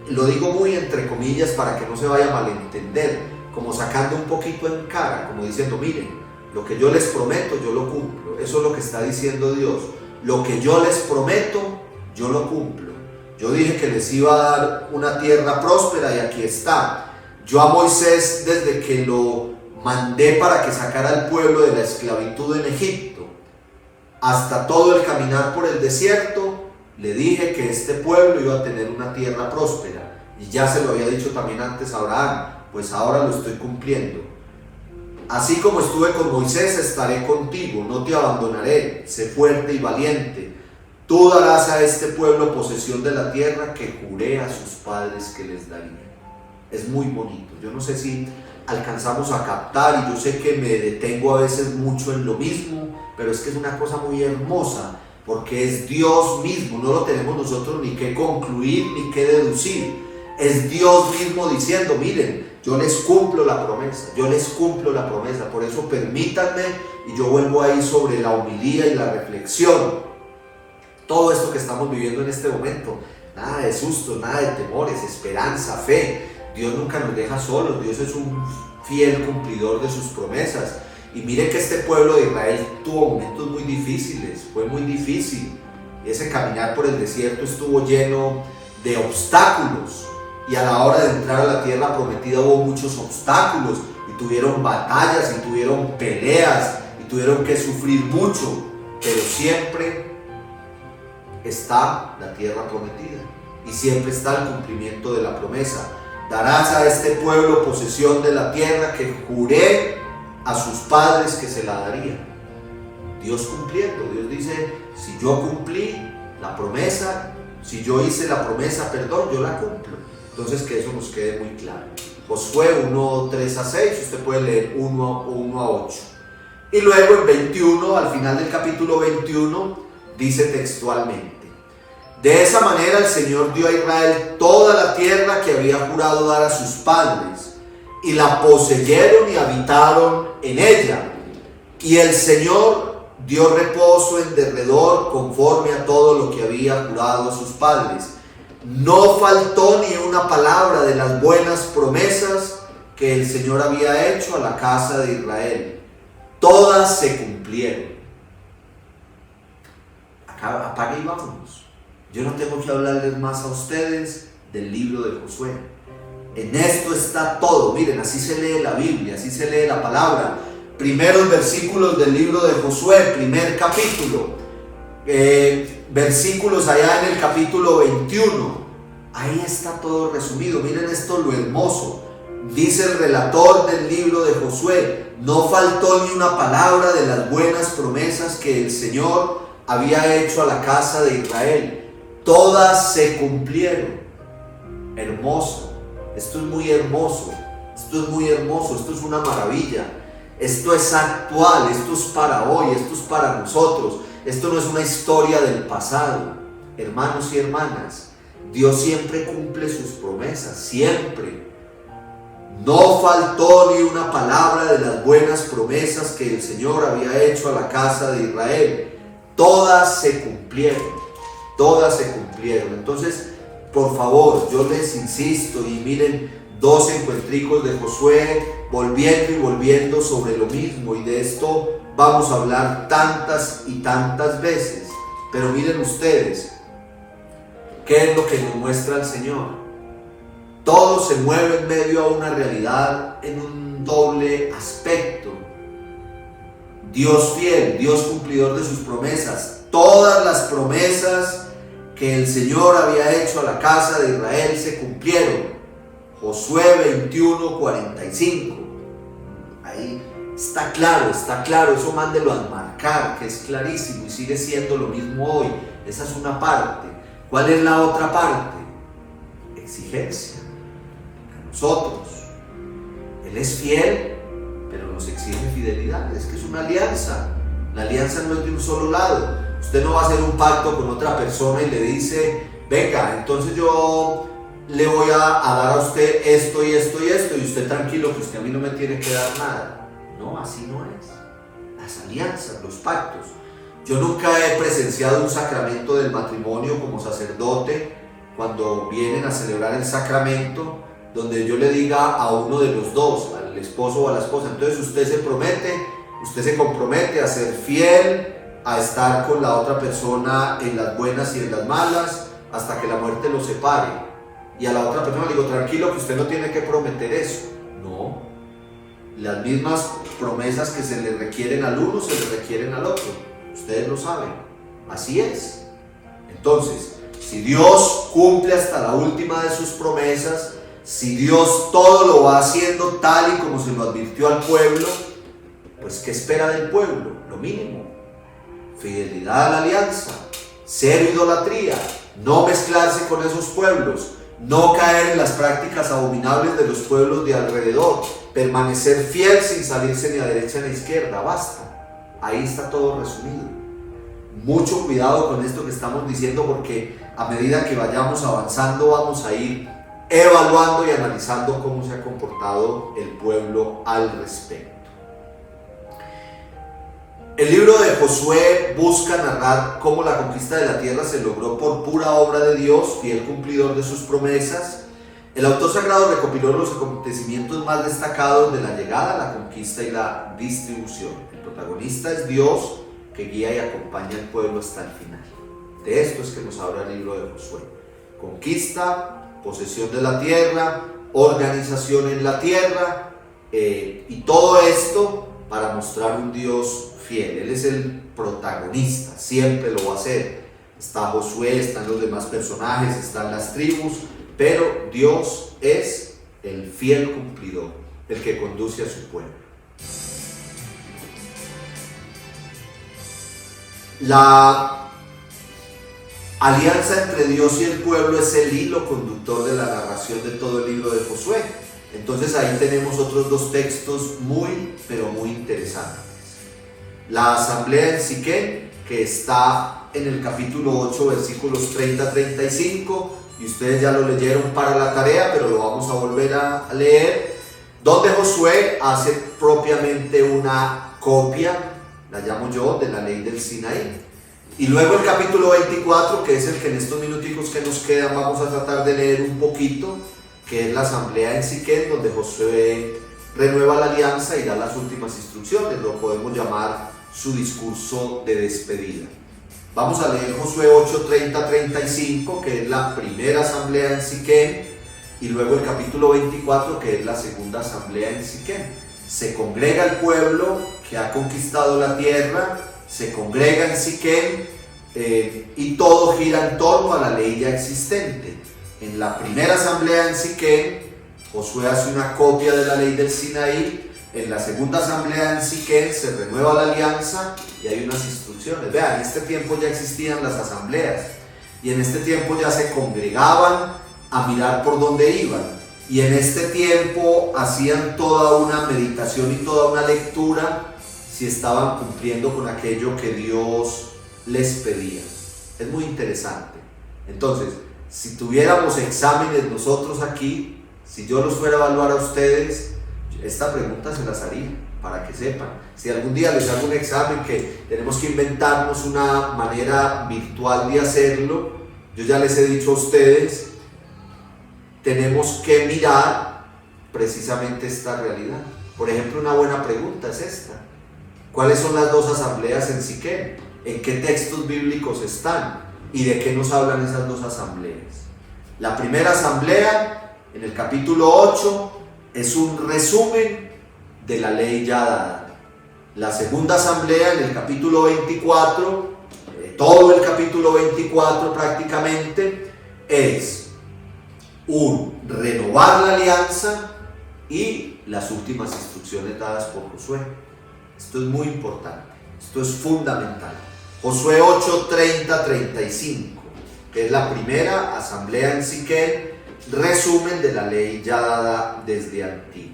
C: lo digo muy entre comillas para que no se vaya a malentender, como sacando un poquito en cara, como diciendo, miren, lo que yo les prometo yo lo cumplo. Eso es lo que está diciendo Dios. Lo que yo les prometo yo lo cumplo. Yo dije que les iba a dar una tierra próspera y aquí está. Yo a Moisés, desde que lo mandé para que sacara al pueblo de la esclavitud en Egipto, hasta todo el caminar por el desierto, le dije que este pueblo iba a tener una tierra próspera. Y ya se lo había dicho también antes a Abraham, pues ahora lo estoy cumpliendo. Así como estuve con Moisés, estaré contigo, no te abandonaré. Sé fuerte y valiente. Tú darás a este pueblo posesión de la tierra que juré a sus padres que les daría. Es muy bonito. Yo no sé si alcanzamos a captar, y yo sé que me detengo a veces mucho en lo mismo, pero es que es una cosa muy hermosa, porque es Dios mismo, no lo tenemos nosotros ni que concluir ni que deducir. Es Dios mismo diciendo, miren, yo les cumplo la promesa, yo les cumplo la promesa. Por eso permítanme, y yo vuelvo ahí sobre la homilía y la reflexión. Todo esto que estamos viviendo en este momento, nada de sustos, nada de temores, esperanza, fe. Dios nunca nos deja solos. Dios es un fiel cumplidor de sus promesas. Y miren que este pueblo de Israel tuvo momentos muy difíciles, fue muy difícil. Ese caminar por el desierto estuvo lleno de obstáculos, y a la hora de entrar a la tierra prometida hubo muchos obstáculos, y tuvieron batallas, y tuvieron peleas, y tuvieron que sufrir mucho, pero siempre está la tierra prometida, y siempre está el cumplimiento de la promesa. Darás a este pueblo posesión de la tierra que juré a sus padres que se la daría. Dios cumpliendo. Dios dice, si yo cumplí la promesa, si yo hice la promesa, perdón, yo la cumplo. Entonces que eso nos quede muy claro. Josué 1:3 a 6, usted puede leer 1 a 8. Y luego en 21, al final del capítulo 21, dice textualmente: de esa manera el Señor dio a Israel toda la tierra que había jurado dar a sus padres, y la poseyeron y habitaron en ella. Y el Señor dio reposo en derredor conforme a todo lo que había jurado a sus padres. No faltó ni una palabra de las buenas promesas que el Señor había hecho a la casa de Israel. Todas se cumplieron. Acá, apague y vámonos. Yo no tengo que hablarles más a ustedes del libro de Josué. En esto está todo. Miren, así se lee la Biblia, así se lee la palabra. Primeros versículos del libro de Josué, primer capítulo. Versículos allá en el capítulo 21. Ahí está todo resumido. Miren esto, lo hermoso. Dice el relator del libro de Josué: no faltó ni una palabra de las buenas promesas que el Señor había hecho a la casa de Israel. Todas se cumplieron. Hermoso. Esto es muy hermoso. Esto es muy hermoso. Esto es una maravilla. Esto es actual. Esto es para hoy. Esto es para nosotros. Esto no es una historia del pasado. Hermanos y hermanas, Dios siempre cumple sus promesas. Siempre. No faltó ni una palabra de las buenas promesas que el Señor había hecho a la casa de Israel. Todas se cumplieron. Todas se cumplieron. Entonces, por favor, yo les insisto, y miren, 2 encuentricos de Josué, volviendo y volviendo sobre lo mismo, y de esto vamos a hablar tantas y tantas veces. Pero miren ustedes, ¿qué es lo que nos muestra el Señor? Todo se mueve en medio a una realidad en un doble aspecto. Dios fiel, Dios cumplidor de sus promesas. Todas las promesas que el Señor había hecho a la casa de Israel se cumplieron. Josué 21:45. Ahí está claro, eso mándelo a marcar, que es clarísimo y sigue siendo lo mismo hoy. Esa es una parte. ¿Cuál es la otra parte? Exigencia. Nosotros, Él es fiel, pero nos exige fidelidad. Es que es una alianza. La alianza no es de un solo lado. Usted no va a hacer un pacto con otra persona y le dice: venga, entonces yo le voy a dar a usted esto y esto y esto, y usted tranquilo que usted a mí no me tiene que dar nada. No, así no es. Las alianzas, los pactos. Yo nunca he presenciado un sacramento del matrimonio como sacerdote, cuando vienen a celebrar el sacramento, donde yo le diga a uno de los dos, al esposo o a la esposa: entonces usted se compromete a ser fiel, a estar con la otra persona en las buenas y en las malas, hasta que la muerte los separe. Y a la otra persona le digo: tranquilo que usted no tiene que prometer eso. No, las mismas promesas que se le requieren al uno, se le requieren al otro. Ustedes lo saben, así es. Entonces, si Dios cumple hasta la última de sus promesas, si Dios todo lo va haciendo tal y como se lo advirtió al pueblo, pues ¿qué espera del pueblo? Lo mínimo: fidelidad a la alianza, cero idolatría, no mezclarse con esos pueblos, no caer en las prácticas abominables de los pueblos de alrededor, permanecer fiel sin salirse ni a derecha ni a izquierda. Basta, ahí está todo resumido. Mucho cuidado con esto que estamos diciendo, porque a medida que vayamos avanzando vamos a ir evaluando y analizando cómo se ha comportado el pueblo al respecto. El libro de Josué busca narrar cómo la conquista de la tierra se logró por pura obra de Dios, fiel cumplidor de sus promesas. El autor sagrado recopiló los acontecimientos más destacados de la llegada, la conquista y la distribución. El protagonista es Dios, que guía y acompaña al pueblo hasta el final. De esto es que nos habla el libro de Josué: conquista, posesión de la tierra, organización en la tierra, y todo esto para mostrar un Dios fiel. Él es el protagonista, siempre lo va a ser. Está Josué, están los demás personajes, están las tribus, pero Dios es el fiel cumplidor, el que conduce a su pueblo. La alianza entre Dios y el pueblo es el hilo conductor de la narración de todo el libro de Josué. Entonces ahí tenemos otros 2 textos muy, pero muy interesantes. La asamblea en Siquem, que está en el capítulo 8, versículos 30-35, y ustedes ya lo leyeron para la tarea, pero lo vamos a volver a leer, donde Josué hace propiamente una copia, la llamo yo, de la ley del Sinaí. Y luego el capítulo 24, que es el que en estos minuticos que nos quedan vamos a tratar de leer un poquito, que es la asamblea en Siquem, donde Josué renueva la alianza y da las últimas instrucciones. Lo podemos llamar su discurso de despedida. Vamos a leer Josué 8:30-35, que es la primera asamblea en Siquem, y luego el capítulo 24, que es la segunda asamblea en Siquem. Se congrega el pueblo que ha conquistado la tierra, se congrega en Siquem, y todo gira en torno a la ley ya existente. En la primera asamblea en Siquem, Josué hace una copia de la ley del Sinaí. En la segunda asamblea en Siquem se renueva la alianza y hay unas instrucciones. Vean, en este tiempo ya existían las asambleas y en este tiempo ya se congregaban a mirar por dónde iban, y en este tiempo hacían toda una meditación y toda una lectura si estaban cumpliendo con aquello que Dios les pedía. Es muy interesante. Entonces, si tuviéramos exámenes nosotros aquí, si yo los fuera a evaluar a ustedes, esta pregunta se las haría para que sepan. Si algún día les hago un examen que tenemos que inventarnos una manera virtual de hacerlo, yo ya les he dicho a ustedes, tenemos que mirar precisamente esta realidad. Por ejemplo, una buena pregunta es esta: ¿cuáles son las dos asambleas en Siquem? ¿En qué textos bíblicos están? ¿Y de qué nos hablan esas dos asambleas? La primera asamblea, en el capítulo 8, es un resumen de la ley ya dada. La segunda asamblea, en el capítulo 24, todo el capítulo 24 prácticamente, es un renovar la alianza y las últimas instrucciones dadas por Josué. Esto es muy importante, esto es fundamental. Josué 8:30-35, que es la primera asamblea en Siquem, resumen de la ley ya dada desde antiguo.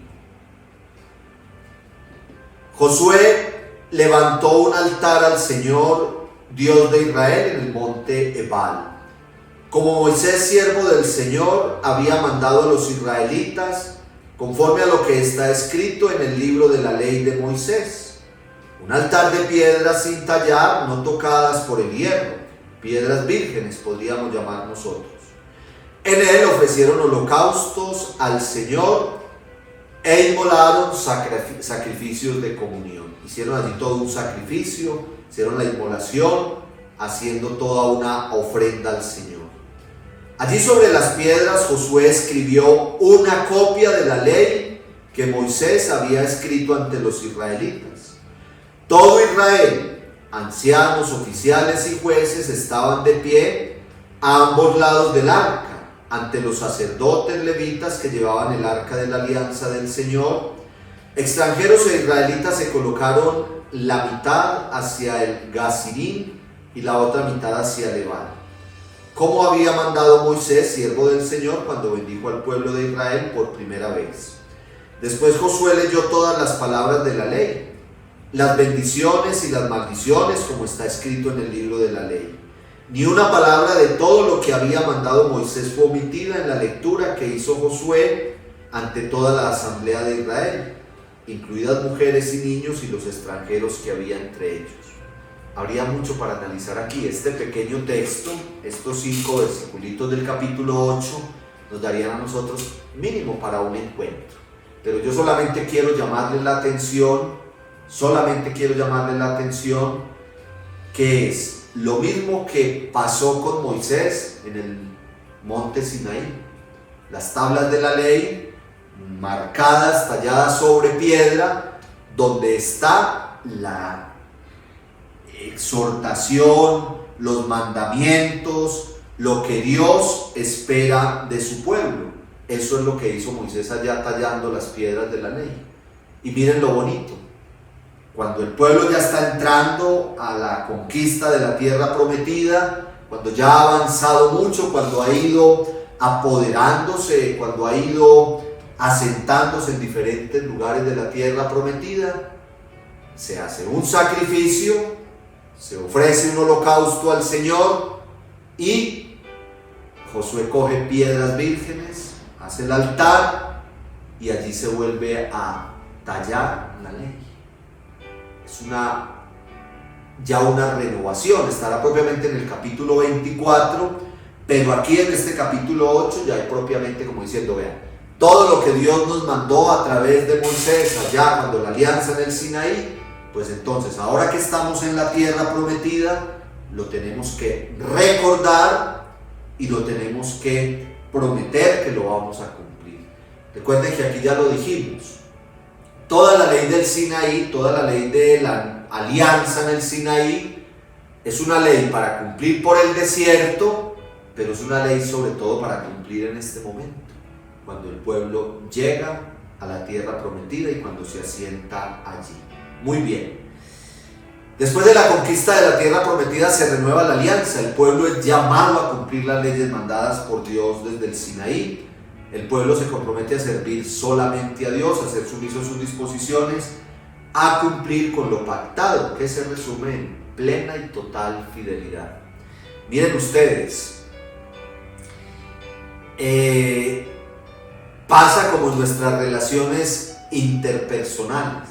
C: Josué levantó un altar al Señor, Dios de Israel, en el monte Ebal. Como Moisés, siervo del Señor, había mandado a los israelitas, conforme a lo que está escrito en el libro de la ley de Moisés: un altar de piedras sin tallar, no tocadas por el hierro, piedras vírgenes podríamos llamar nosotros. En él ofrecieron holocaustos al Señor e inmolaron sacrificios de comunión. Hicieron allí todo un sacrificio, hicieron la inmolación, haciendo toda una ofrenda al Señor. Allí sobre las piedras Josué escribió una copia de la ley que Moisés había escrito ante los israelitas. Todo Israel, ancianos, oficiales y jueces, estaban de pie a ambos lados del arca, ante los sacerdotes levitas que llevaban el arca de la alianza del Señor. Extranjeros e israelitas se colocaron la mitad hacia el Gazirim y la otra mitad hacia el Ebal, como había mandado Moisés, siervo del Señor, cuando bendijo al pueblo de Israel por primera vez. Después Josué leyó todas las palabras de la ley, las bendiciones y las maldiciones, como está escrito en el libro de la ley. Ni una palabra de todo lo que había mandado Moisés fue omitida en la lectura que hizo Josué ante toda la asamblea de Israel, incluidas mujeres y niños y los extranjeros que había entre ellos. Habría mucho para analizar aquí. Este pequeño texto, estos 5 versiculitos del capítulo 8, nos darían a nosotros mínimo para un encuentro. Pero yo solamente quiero llamarles la atención, que es lo mismo que pasó con Moisés en el monte Sinaí. Las tablas de la ley, marcadas, talladas sobre piedra, donde está la exhortación, los mandamientos, lo que Dios espera de su pueblo. Eso es lo que hizo Moisés allá tallando las piedras de la ley. Y miren lo bonito: cuando el pueblo ya está entrando a la conquista de la tierra prometida, cuando ya ha avanzado mucho, cuando ha ido apoderándose, cuando ha ido asentándose en diferentes lugares de la tierra prometida, se hace un sacrificio, se ofrece un holocausto al Señor, y Josué coge piedras vírgenes, hace el altar y allí se vuelve a tallar la ley. Es ya una renovación. Estará propiamente en el capítulo 24, pero aquí en este capítulo 8 ya hay propiamente como diciendo: vean, todo lo que Dios nos mandó a través de Moisés allá cuando la alianza en el Sinaí, pues entonces ahora que estamos en la tierra prometida, lo tenemos que recordar y lo tenemos que prometer que lo vamos a cumplir. Recuerden que aquí ya lo dijimos. Toda la ley del Sinaí, toda la ley de la alianza en el Sinaí, es una ley para cumplir por el desierto, pero es una ley sobre todo para cumplir en este momento, cuando el pueblo llega a la tierra prometida y cuando se asienta allí. Muy bien. Después de la conquista de la tierra prometida se renueva la alianza. El pueblo es llamado a cumplir las leyes mandadas por Dios desde el Sinaí. El pueblo se compromete a servir solamente a Dios, a ser sumiso a sus disposiciones, a cumplir con lo pactado, que se resume en plena y total fidelidad. Miren ustedes, pasa como en nuestras relaciones interpersonales.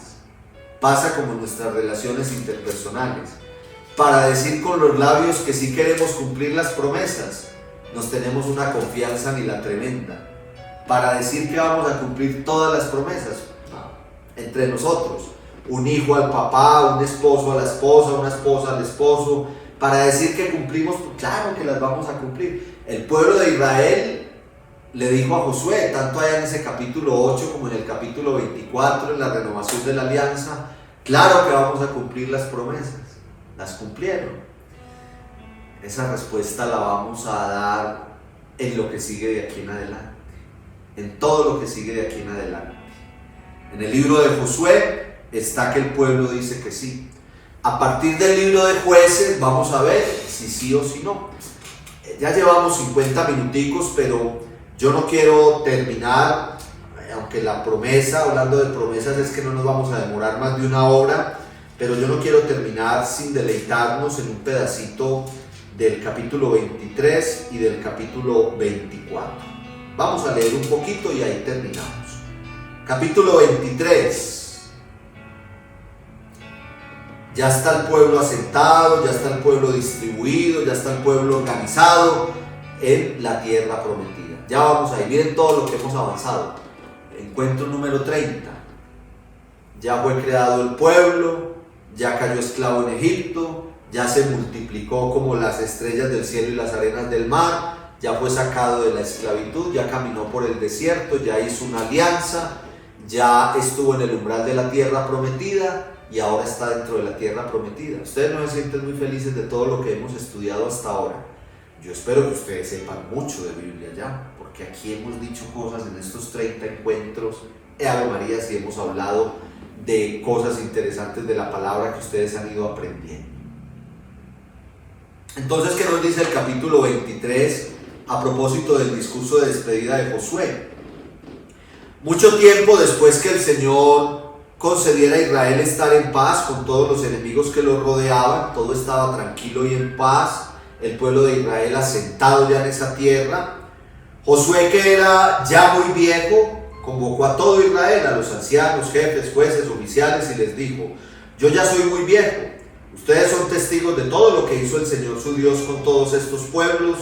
C: Para decir con los labios que sí queremos cumplir las promesas, nos tenemos una confianza ni la tremenda. Para decir que vamos a cumplir todas las promesas, no, entre nosotros, un hijo al papá, un esposo a la esposa, una esposa al esposo, para decir que cumplimos, claro que las vamos a cumplir. El pueblo de Israel le dijo a Josué, tanto allá en ese capítulo 8 como en el capítulo 24, en la renovación de la alianza, claro que vamos a cumplir las promesas. Las cumplieron. Esa respuesta la vamos a dar en lo que sigue de aquí en adelante, en todo lo que sigue de aquí en adelante. En el libro de Josué está que el pueblo dice que sí. A partir del libro de Jueces vamos a ver si sí o si no. Ya llevamos 50 minuticos, pero yo no quiero terminar, aunque la promesa, hablando de promesas, es que no nos vamos a demorar más de una hora, pero yo no quiero terminar sin deleitarnos en un pedacito del capítulo 23 y del capítulo 24. Vamos a leer un poquito y ahí terminamos. Capítulo 23. Ya está el pueblo asentado, ya está el pueblo distribuido, ya está el pueblo organizado en la tierra prometida. Ya vamos ahí, miren todo lo que hemos avanzado. Encuentro número 30. Ya fue creado el pueblo, ya cayó esclavo en Egipto, ya se multiplicó como las estrellas del cielo y las arenas del mar, ya fue sacado de la esclavitud, ya caminó por el desierto, ya hizo una alianza, ya estuvo en el umbral de la tierra prometida y ahora está dentro de la tierra prometida. Ustedes no se sienten muy felices de todo lo que hemos estudiado hasta ahora. Yo espero que ustedes sepan mucho de Biblia ya, porque aquí hemos dicho cosas en estos 30 encuentros, Ave María, si hemos hablado de cosas interesantes de la palabra que ustedes han ido aprendiendo. Entonces, ¿qué nos dice el capítulo 23 a propósito del discurso de despedida de Josué? Mucho tiempo después que el Señor concediera a Israel estar en paz con todos los enemigos que lo rodeaban, todo estaba tranquilo y en paz, el pueblo de Israel asentado ya en esa tierra, Josué, que era ya muy viejo, convocó a todo Israel, a los ancianos, jefes, jueces, oficiales y les dijo: yo ya soy muy viejo, ustedes son testigos de todo lo que hizo el Señor su Dios con todos estos pueblos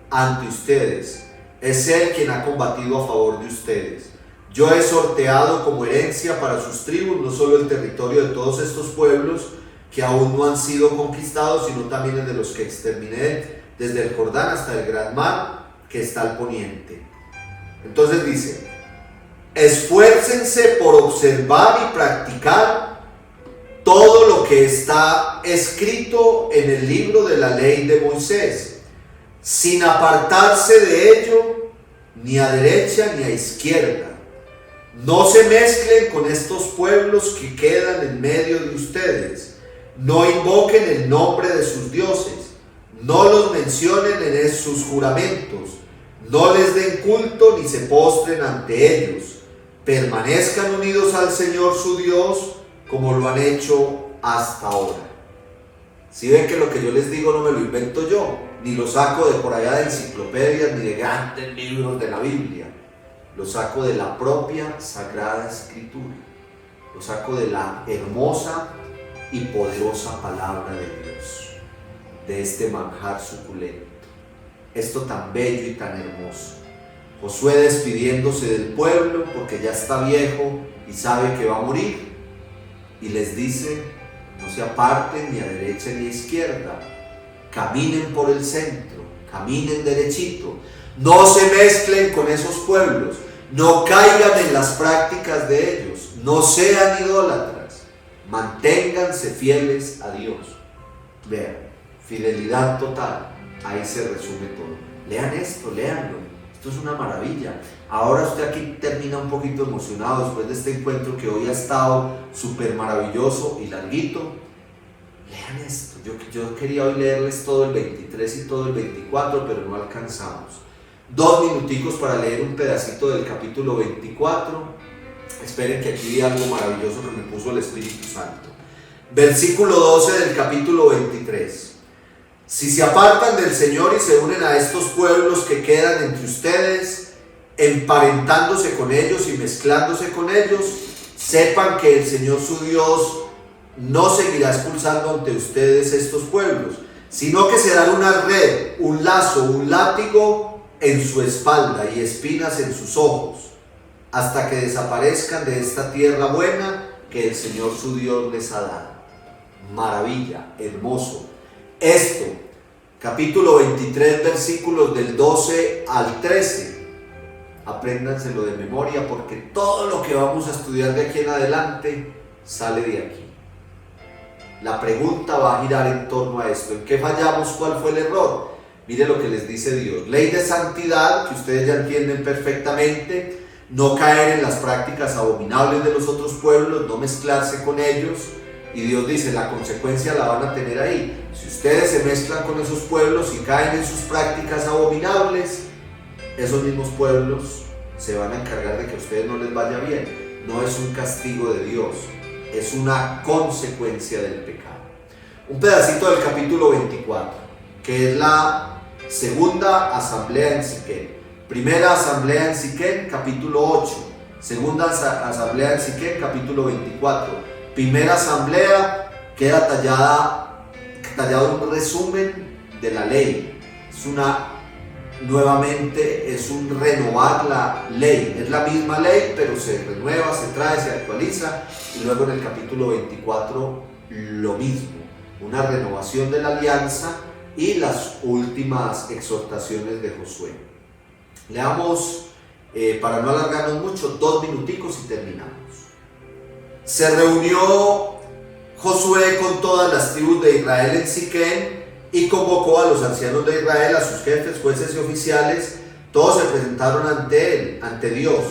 C: ante ustedes. Es Él quien ha combatido a favor de ustedes. Yo he sorteado como herencia para sus tribus no solo el territorio de todos estos pueblos que aún no han sido conquistados, sino también el de los que exterminé desde el Jordán hasta el gran mar que está al poniente. Entonces dice: esfuércense por observar y practicar todo lo que está escrito en el libro de la ley de Moisés, sin apartarse de ello ni a derecha ni a izquierda. No se mezclen con estos pueblos que quedan en medio de ustedes. No invoquen el nombre de sus dioses. No los mencionen en sus juramentos. No les den culto ni se postren ante ellos. Permanezcan unidos al Señor su Dios como lo han hecho hasta ahora. Si ven que lo que yo les digo no me lo invento yo, ni lo saco de por allá de enciclopedias ni de grandes libros de la Biblia. Lo saco de la propia Sagrada Escritura. Lo saco de la hermosa y poderosa palabra de Dios. De este manjar suculento. Esto tan bello y tan hermoso. Josué despidiéndose del pueblo porque ya está viejo y sabe que va a morir. Y les dice: no se aparten ni a derecha ni a izquierda. caminen por el centro, caminen derechito, no se mezclen con esos pueblos, no caigan en las prácticas de ellos, no sean idólatras, manténganse fieles a Dios. Vean, fidelidad total, ahí se resume todo. Lean esto, léanlo, esto es una maravilla. Ahora usted aquí termina un poquito emocionado después de este encuentro que hoy ha estado súper maravilloso y larguito. Lean esto, yo quería hoy leerles todo el 23 y todo el 24, pero no alcanzamos. 2 minuticos para leer un pedacito del capítulo 24. Esperen que aquí hay algo maravilloso que me puso el Espíritu Santo. Versículo 12 del capítulo 23. Si se apartan del Señor y se unen a estos pueblos que quedan entre ustedes, emparentándose con ellos y mezclándose con ellos, sepan que el Señor su Dios no seguirá expulsando ante ustedes estos pueblos, sino que serán una red, un lazo, un látigo en su espalda y espinas en sus ojos, hasta que desaparezcan de esta tierra buena que el Señor su Dios les ha dado. Maravilla, hermoso. Esto, capítulo 23, versículos del 12 al 13. Apréndanselo de memoria porque todo lo que vamos a estudiar de aquí en adelante sale de aquí. La pregunta va a girar en torno a esto. ¿En qué fallamos? ¿Cuál fue el error? Mire lo que les dice Dios. Ley de santidad, que ustedes ya entienden perfectamente. No caer en las prácticas abominables de los otros pueblos, no mezclarse con ellos. Y Dios dice, la consecuencia la van a tener ahí. Si ustedes se mezclan con esos pueblos y caen en sus prácticas abominables, esos mismos pueblos se van a encargar de que a ustedes no les vaya bien. No es un castigo de Dios, es una consecuencia del pecado. Un pedacito del capítulo 24, que es la segunda asamblea en Siquén. Primera asamblea en Siquén, capítulo 8. Segunda asamblea en Siquén, capítulo 24. Primera asamblea queda tallado un resumen de la ley. Nuevamente es un renovar la ley. Es la misma ley, pero se renueva, se trae, se actualiza. Y luego en el capítulo 24 lo mismo. Una renovación de la alianza y las últimas exhortaciones de Josué. Leamos, para no alargarnos mucho, 2 minuticos y terminamos. Se reunió Josué con todas las tribus de Israel en Siquén y convocó a los ancianos de Israel, a sus jefes, jueces y oficiales. Todos se presentaron ante él, ante Dios.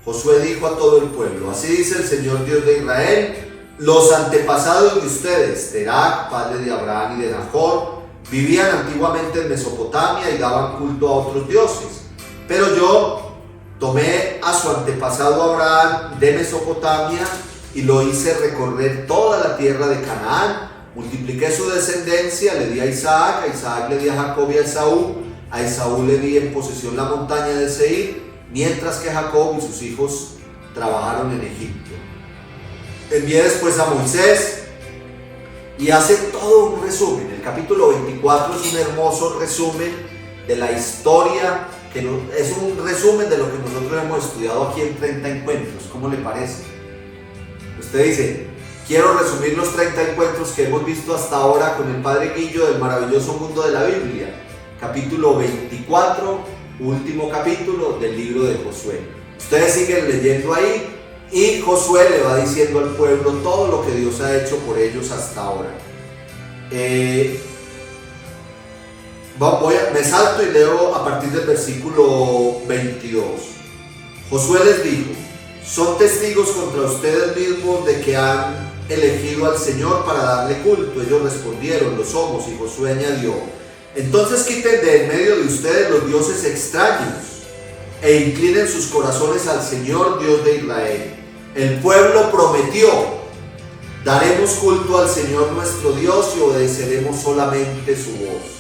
C: Josué dijo a todo el pueblo: así dice el Señor Dios de Israel, los antepasados de ustedes, Terach, padre de Abraham y de Nahor, vivían antiguamente en Mesopotamia y daban culto a otros dioses. Pero yo tomé a su antepasado Abraham de Mesopotamia y lo hice recorrer toda la tierra de Canaán. Multipliqué su descendencia, le di a Isaac le di a Jacob y a Esaú le di en posesión la montaña de Seir, mientras que Jacob y sus hijos trabajaron en Egipto. Envié después a Moisés y hace todo un resumen. El capítulo 24 es un hermoso resumen de la historia, es un resumen de lo que nosotros hemos estudiado aquí en 30 encuentros. ¿Cómo le parece? Usted dice: quiero resumir los 30 encuentros que hemos visto hasta ahora con el Padre Guillo del maravilloso mundo de la Biblia. Capítulo 24, último capítulo del libro de Josué. Ustedes siguen leyendo ahí y Josué le va diciendo al pueblo todo lo que Dios ha hecho por ellos hasta ahora. Me salto y leo a partir del versículo 22. Josué les dijo: son testigos contra ustedes mismos de que han elegido al Señor para darle culto. Ellos respondieron: lo somos. Y Josué añadió: entonces quiten de en medio de ustedes los dioses extraños e inclinen sus corazones al Señor Dios de Israel. El pueblo prometió: daremos culto al Señor nuestro Dios y obedeceremos solamente su voz.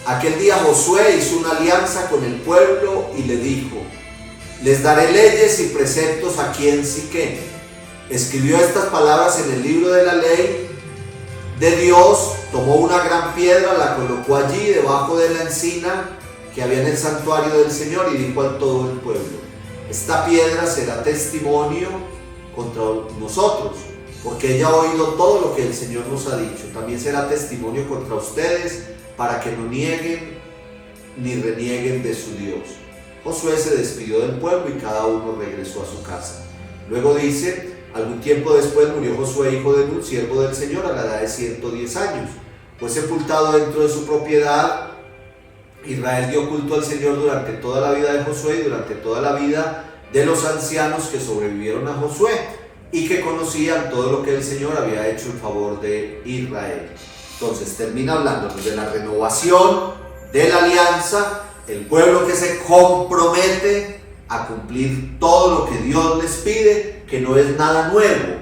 C: Aquel día Josué hizo una alianza con el pueblo y le dijo: les daré leyes y preceptos aquí en Siquén. Escribió estas palabras en el libro de la ley de Dios, tomó una gran piedra, la colocó allí debajo de la encina que había en el santuario del Señor y dijo a todo el pueblo: esta piedra será testimonio contra nosotros, porque ella ha oído todo lo que el Señor nos ha dicho. También será testimonio contra ustedes para que no nieguen ni renieguen de su Dios. Josué se despidió del pueblo y cada uno regresó a su casa. Luego dice: algún tiempo después murió Josué, hijo de Nun, siervo del Señor, a la edad de 110 años. Fue sepultado dentro de su propiedad. Israel dio culto al Señor durante toda la vida de Josué y durante toda la vida de los ancianos que sobrevivieron a Josué y que conocían todo lo que el Señor había hecho en favor de Israel. Entonces termina hablándonos de la renovación de la alianza, el pueblo que se compromete a cumplir todo lo que Dios les pide, que no es nada nuevo,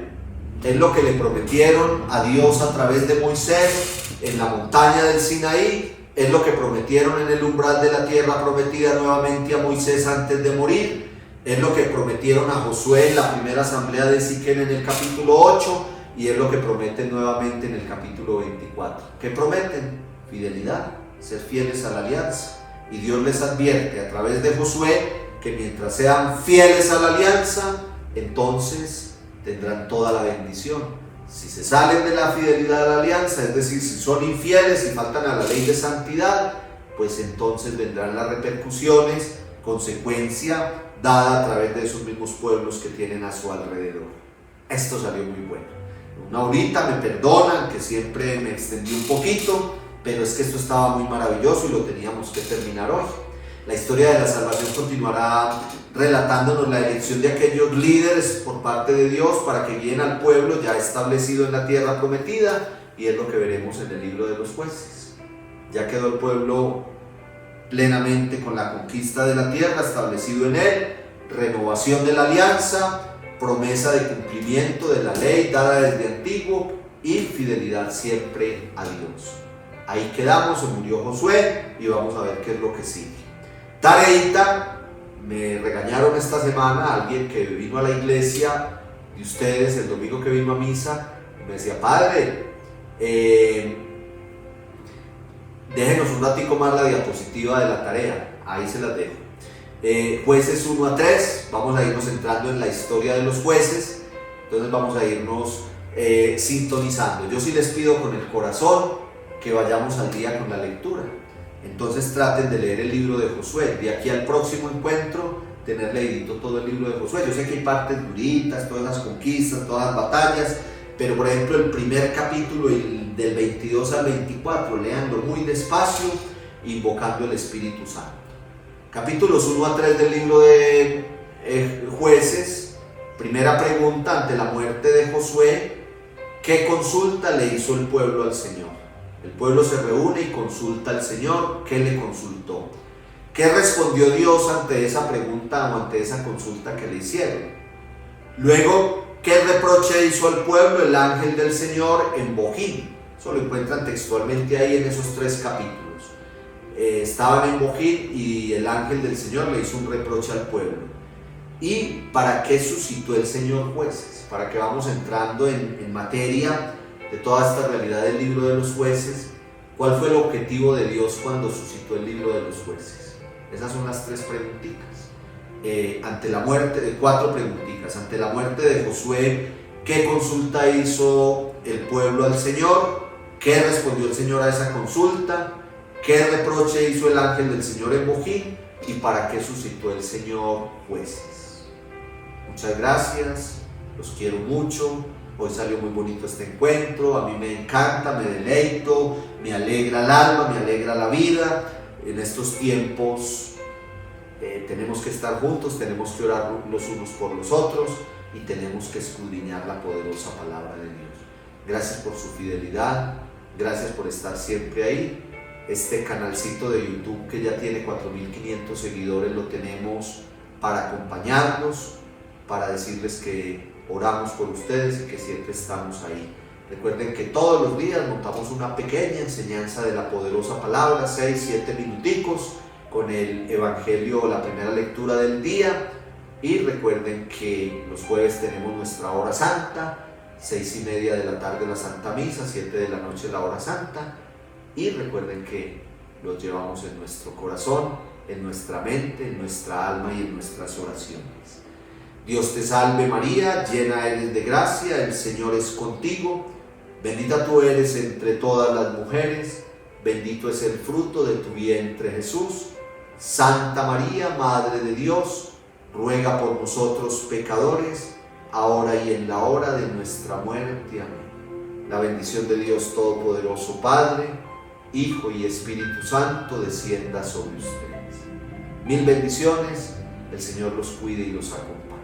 C: es lo que le prometieron a Dios a través de Moisés en la montaña del Sinaí, es lo que prometieron en el umbral de la tierra prometida nuevamente a Moisés antes de morir, es lo que prometieron a Josué en la primera asamblea de Siquem en el capítulo 8 y es lo que prometen nuevamente en el capítulo 24. ¿Qué prometen? Fidelidad, ser fieles a la alianza. Y Dios les advierte a través de Josué que mientras sean fieles a la alianza, entonces tendrán toda la bendición. Si se salen de la fidelidad a la alianza, es decir, si son infieles y faltan a la ley de santidad, pues entonces vendrán las repercusiones, consecuencia dada a través de esos mismos pueblos que tienen a su alrededor. Esto salió muy bueno. Una horita, me perdonan que siempre me extendí un poquito, pero es que esto estaba muy maravilloso y lo teníamos que terminar hoy. La historia de la salvación continuará relatándonos la elección de aquellos líderes por parte de Dios para que guíen al pueblo ya establecido en la tierra prometida, y es lo que veremos en el libro de los jueces. Ya quedó el pueblo plenamente con la conquista de la tierra, establecido en él, renovación de la alianza, promesa de cumplimiento de la ley dada desde antiguo y fidelidad siempre a Dios. Ahí quedamos, se murió Josué y vamos a ver qué es lo que sigue. Tareita, me regañaron esta semana alguien que vino a la iglesia de ustedes el domingo que vino a misa y me decía: padre, déjenos un ratico más la diapositiva de la tarea. Ahí se las dejo. Jueces 1 a 3, vamos a irnos entrando en la historia de los jueces, entonces vamos a irnos sintonizando. Yo sí les pido con el corazón que vayamos al día con la lectura. Entonces traten de leer el libro de Josué, de aquí al próximo encuentro tener leído todo el libro de Josué. Yo sé que hay partes duritas, todas las conquistas, todas las batallas, pero por ejemplo el primer capítulo del 22 al 24, leanlo muy despacio, invocando el Espíritu Santo. Capítulos 1 a 3 del libro de Jueces. Primera pregunta: ante la muerte de Josué, ¿qué consulta le hizo el pueblo al Señor? El pueblo se reúne y consulta al Señor. ¿Qué le consultó? ¿Qué respondió Dios ante esa pregunta o ante esa consulta que le hicieron? Luego, ¿qué reproche hizo al pueblo el ángel del Señor en Bojín? Eso lo encuentran textualmente ahí en esos 3 capítulos. Estaban en Bojín y el ángel del Señor le hizo un reproche al pueblo. ¿Y para qué suscitó el Señor jueces? Para que vamos entrando en materia de toda esta realidad del libro de los jueces. ¿Cuál fue el objetivo de Dios cuando suscitó el libro de los jueces? Esas son las 3 preguntitas. Ante la muerte, 4 preguntitas. Ante la muerte de Josué, ¿qué consulta hizo el pueblo al Señor? ¿Qué respondió el Señor a esa consulta? ¿Qué reproche hizo el ángel del Señor en Bojín? ¿Y para qué suscitó el Señor jueces? Muchas gracias, los quiero mucho. Hoy salió muy bonito este encuentro, a mí me encanta, me deleito, me alegra el alma, me alegra la vida. En estos tiempos tenemos que estar juntos, tenemos que orar los unos por los otros y tenemos que escudriñar la poderosa palabra de Dios. Gracias por su fidelidad, gracias por estar siempre ahí. Este canalcito de YouTube que ya tiene 4.500 seguidores lo tenemos para acompañarnos, para decirles que oramos por ustedes y que siempre estamos ahí. Recuerden que todos los días montamos una pequeña enseñanza de la poderosa palabra, 6-7 minuticos, con el Evangelio, la primera lectura del día. Y recuerden que los jueves tenemos nuestra hora santa, 6:30 de la tarde la Santa Misa, 7 de la noche la hora santa. Y recuerden que los llevamos en nuestro corazón, en nuestra mente, en nuestra alma y en nuestras oraciones. Dios te salve María, llena eres de gracia, el Señor es contigo. Bendita tú eres entre todas las mujeres, bendito es el fruto de tu vientre Jesús. Santa María, Madre de Dios, ruega por nosotros pecadores, ahora y en la hora de nuestra muerte. Amén. La bendición de Dios Todopoderoso, Padre, Hijo y Espíritu Santo, descienda sobre ustedes. Mil bendiciones, el Señor los cuide y los acompañe.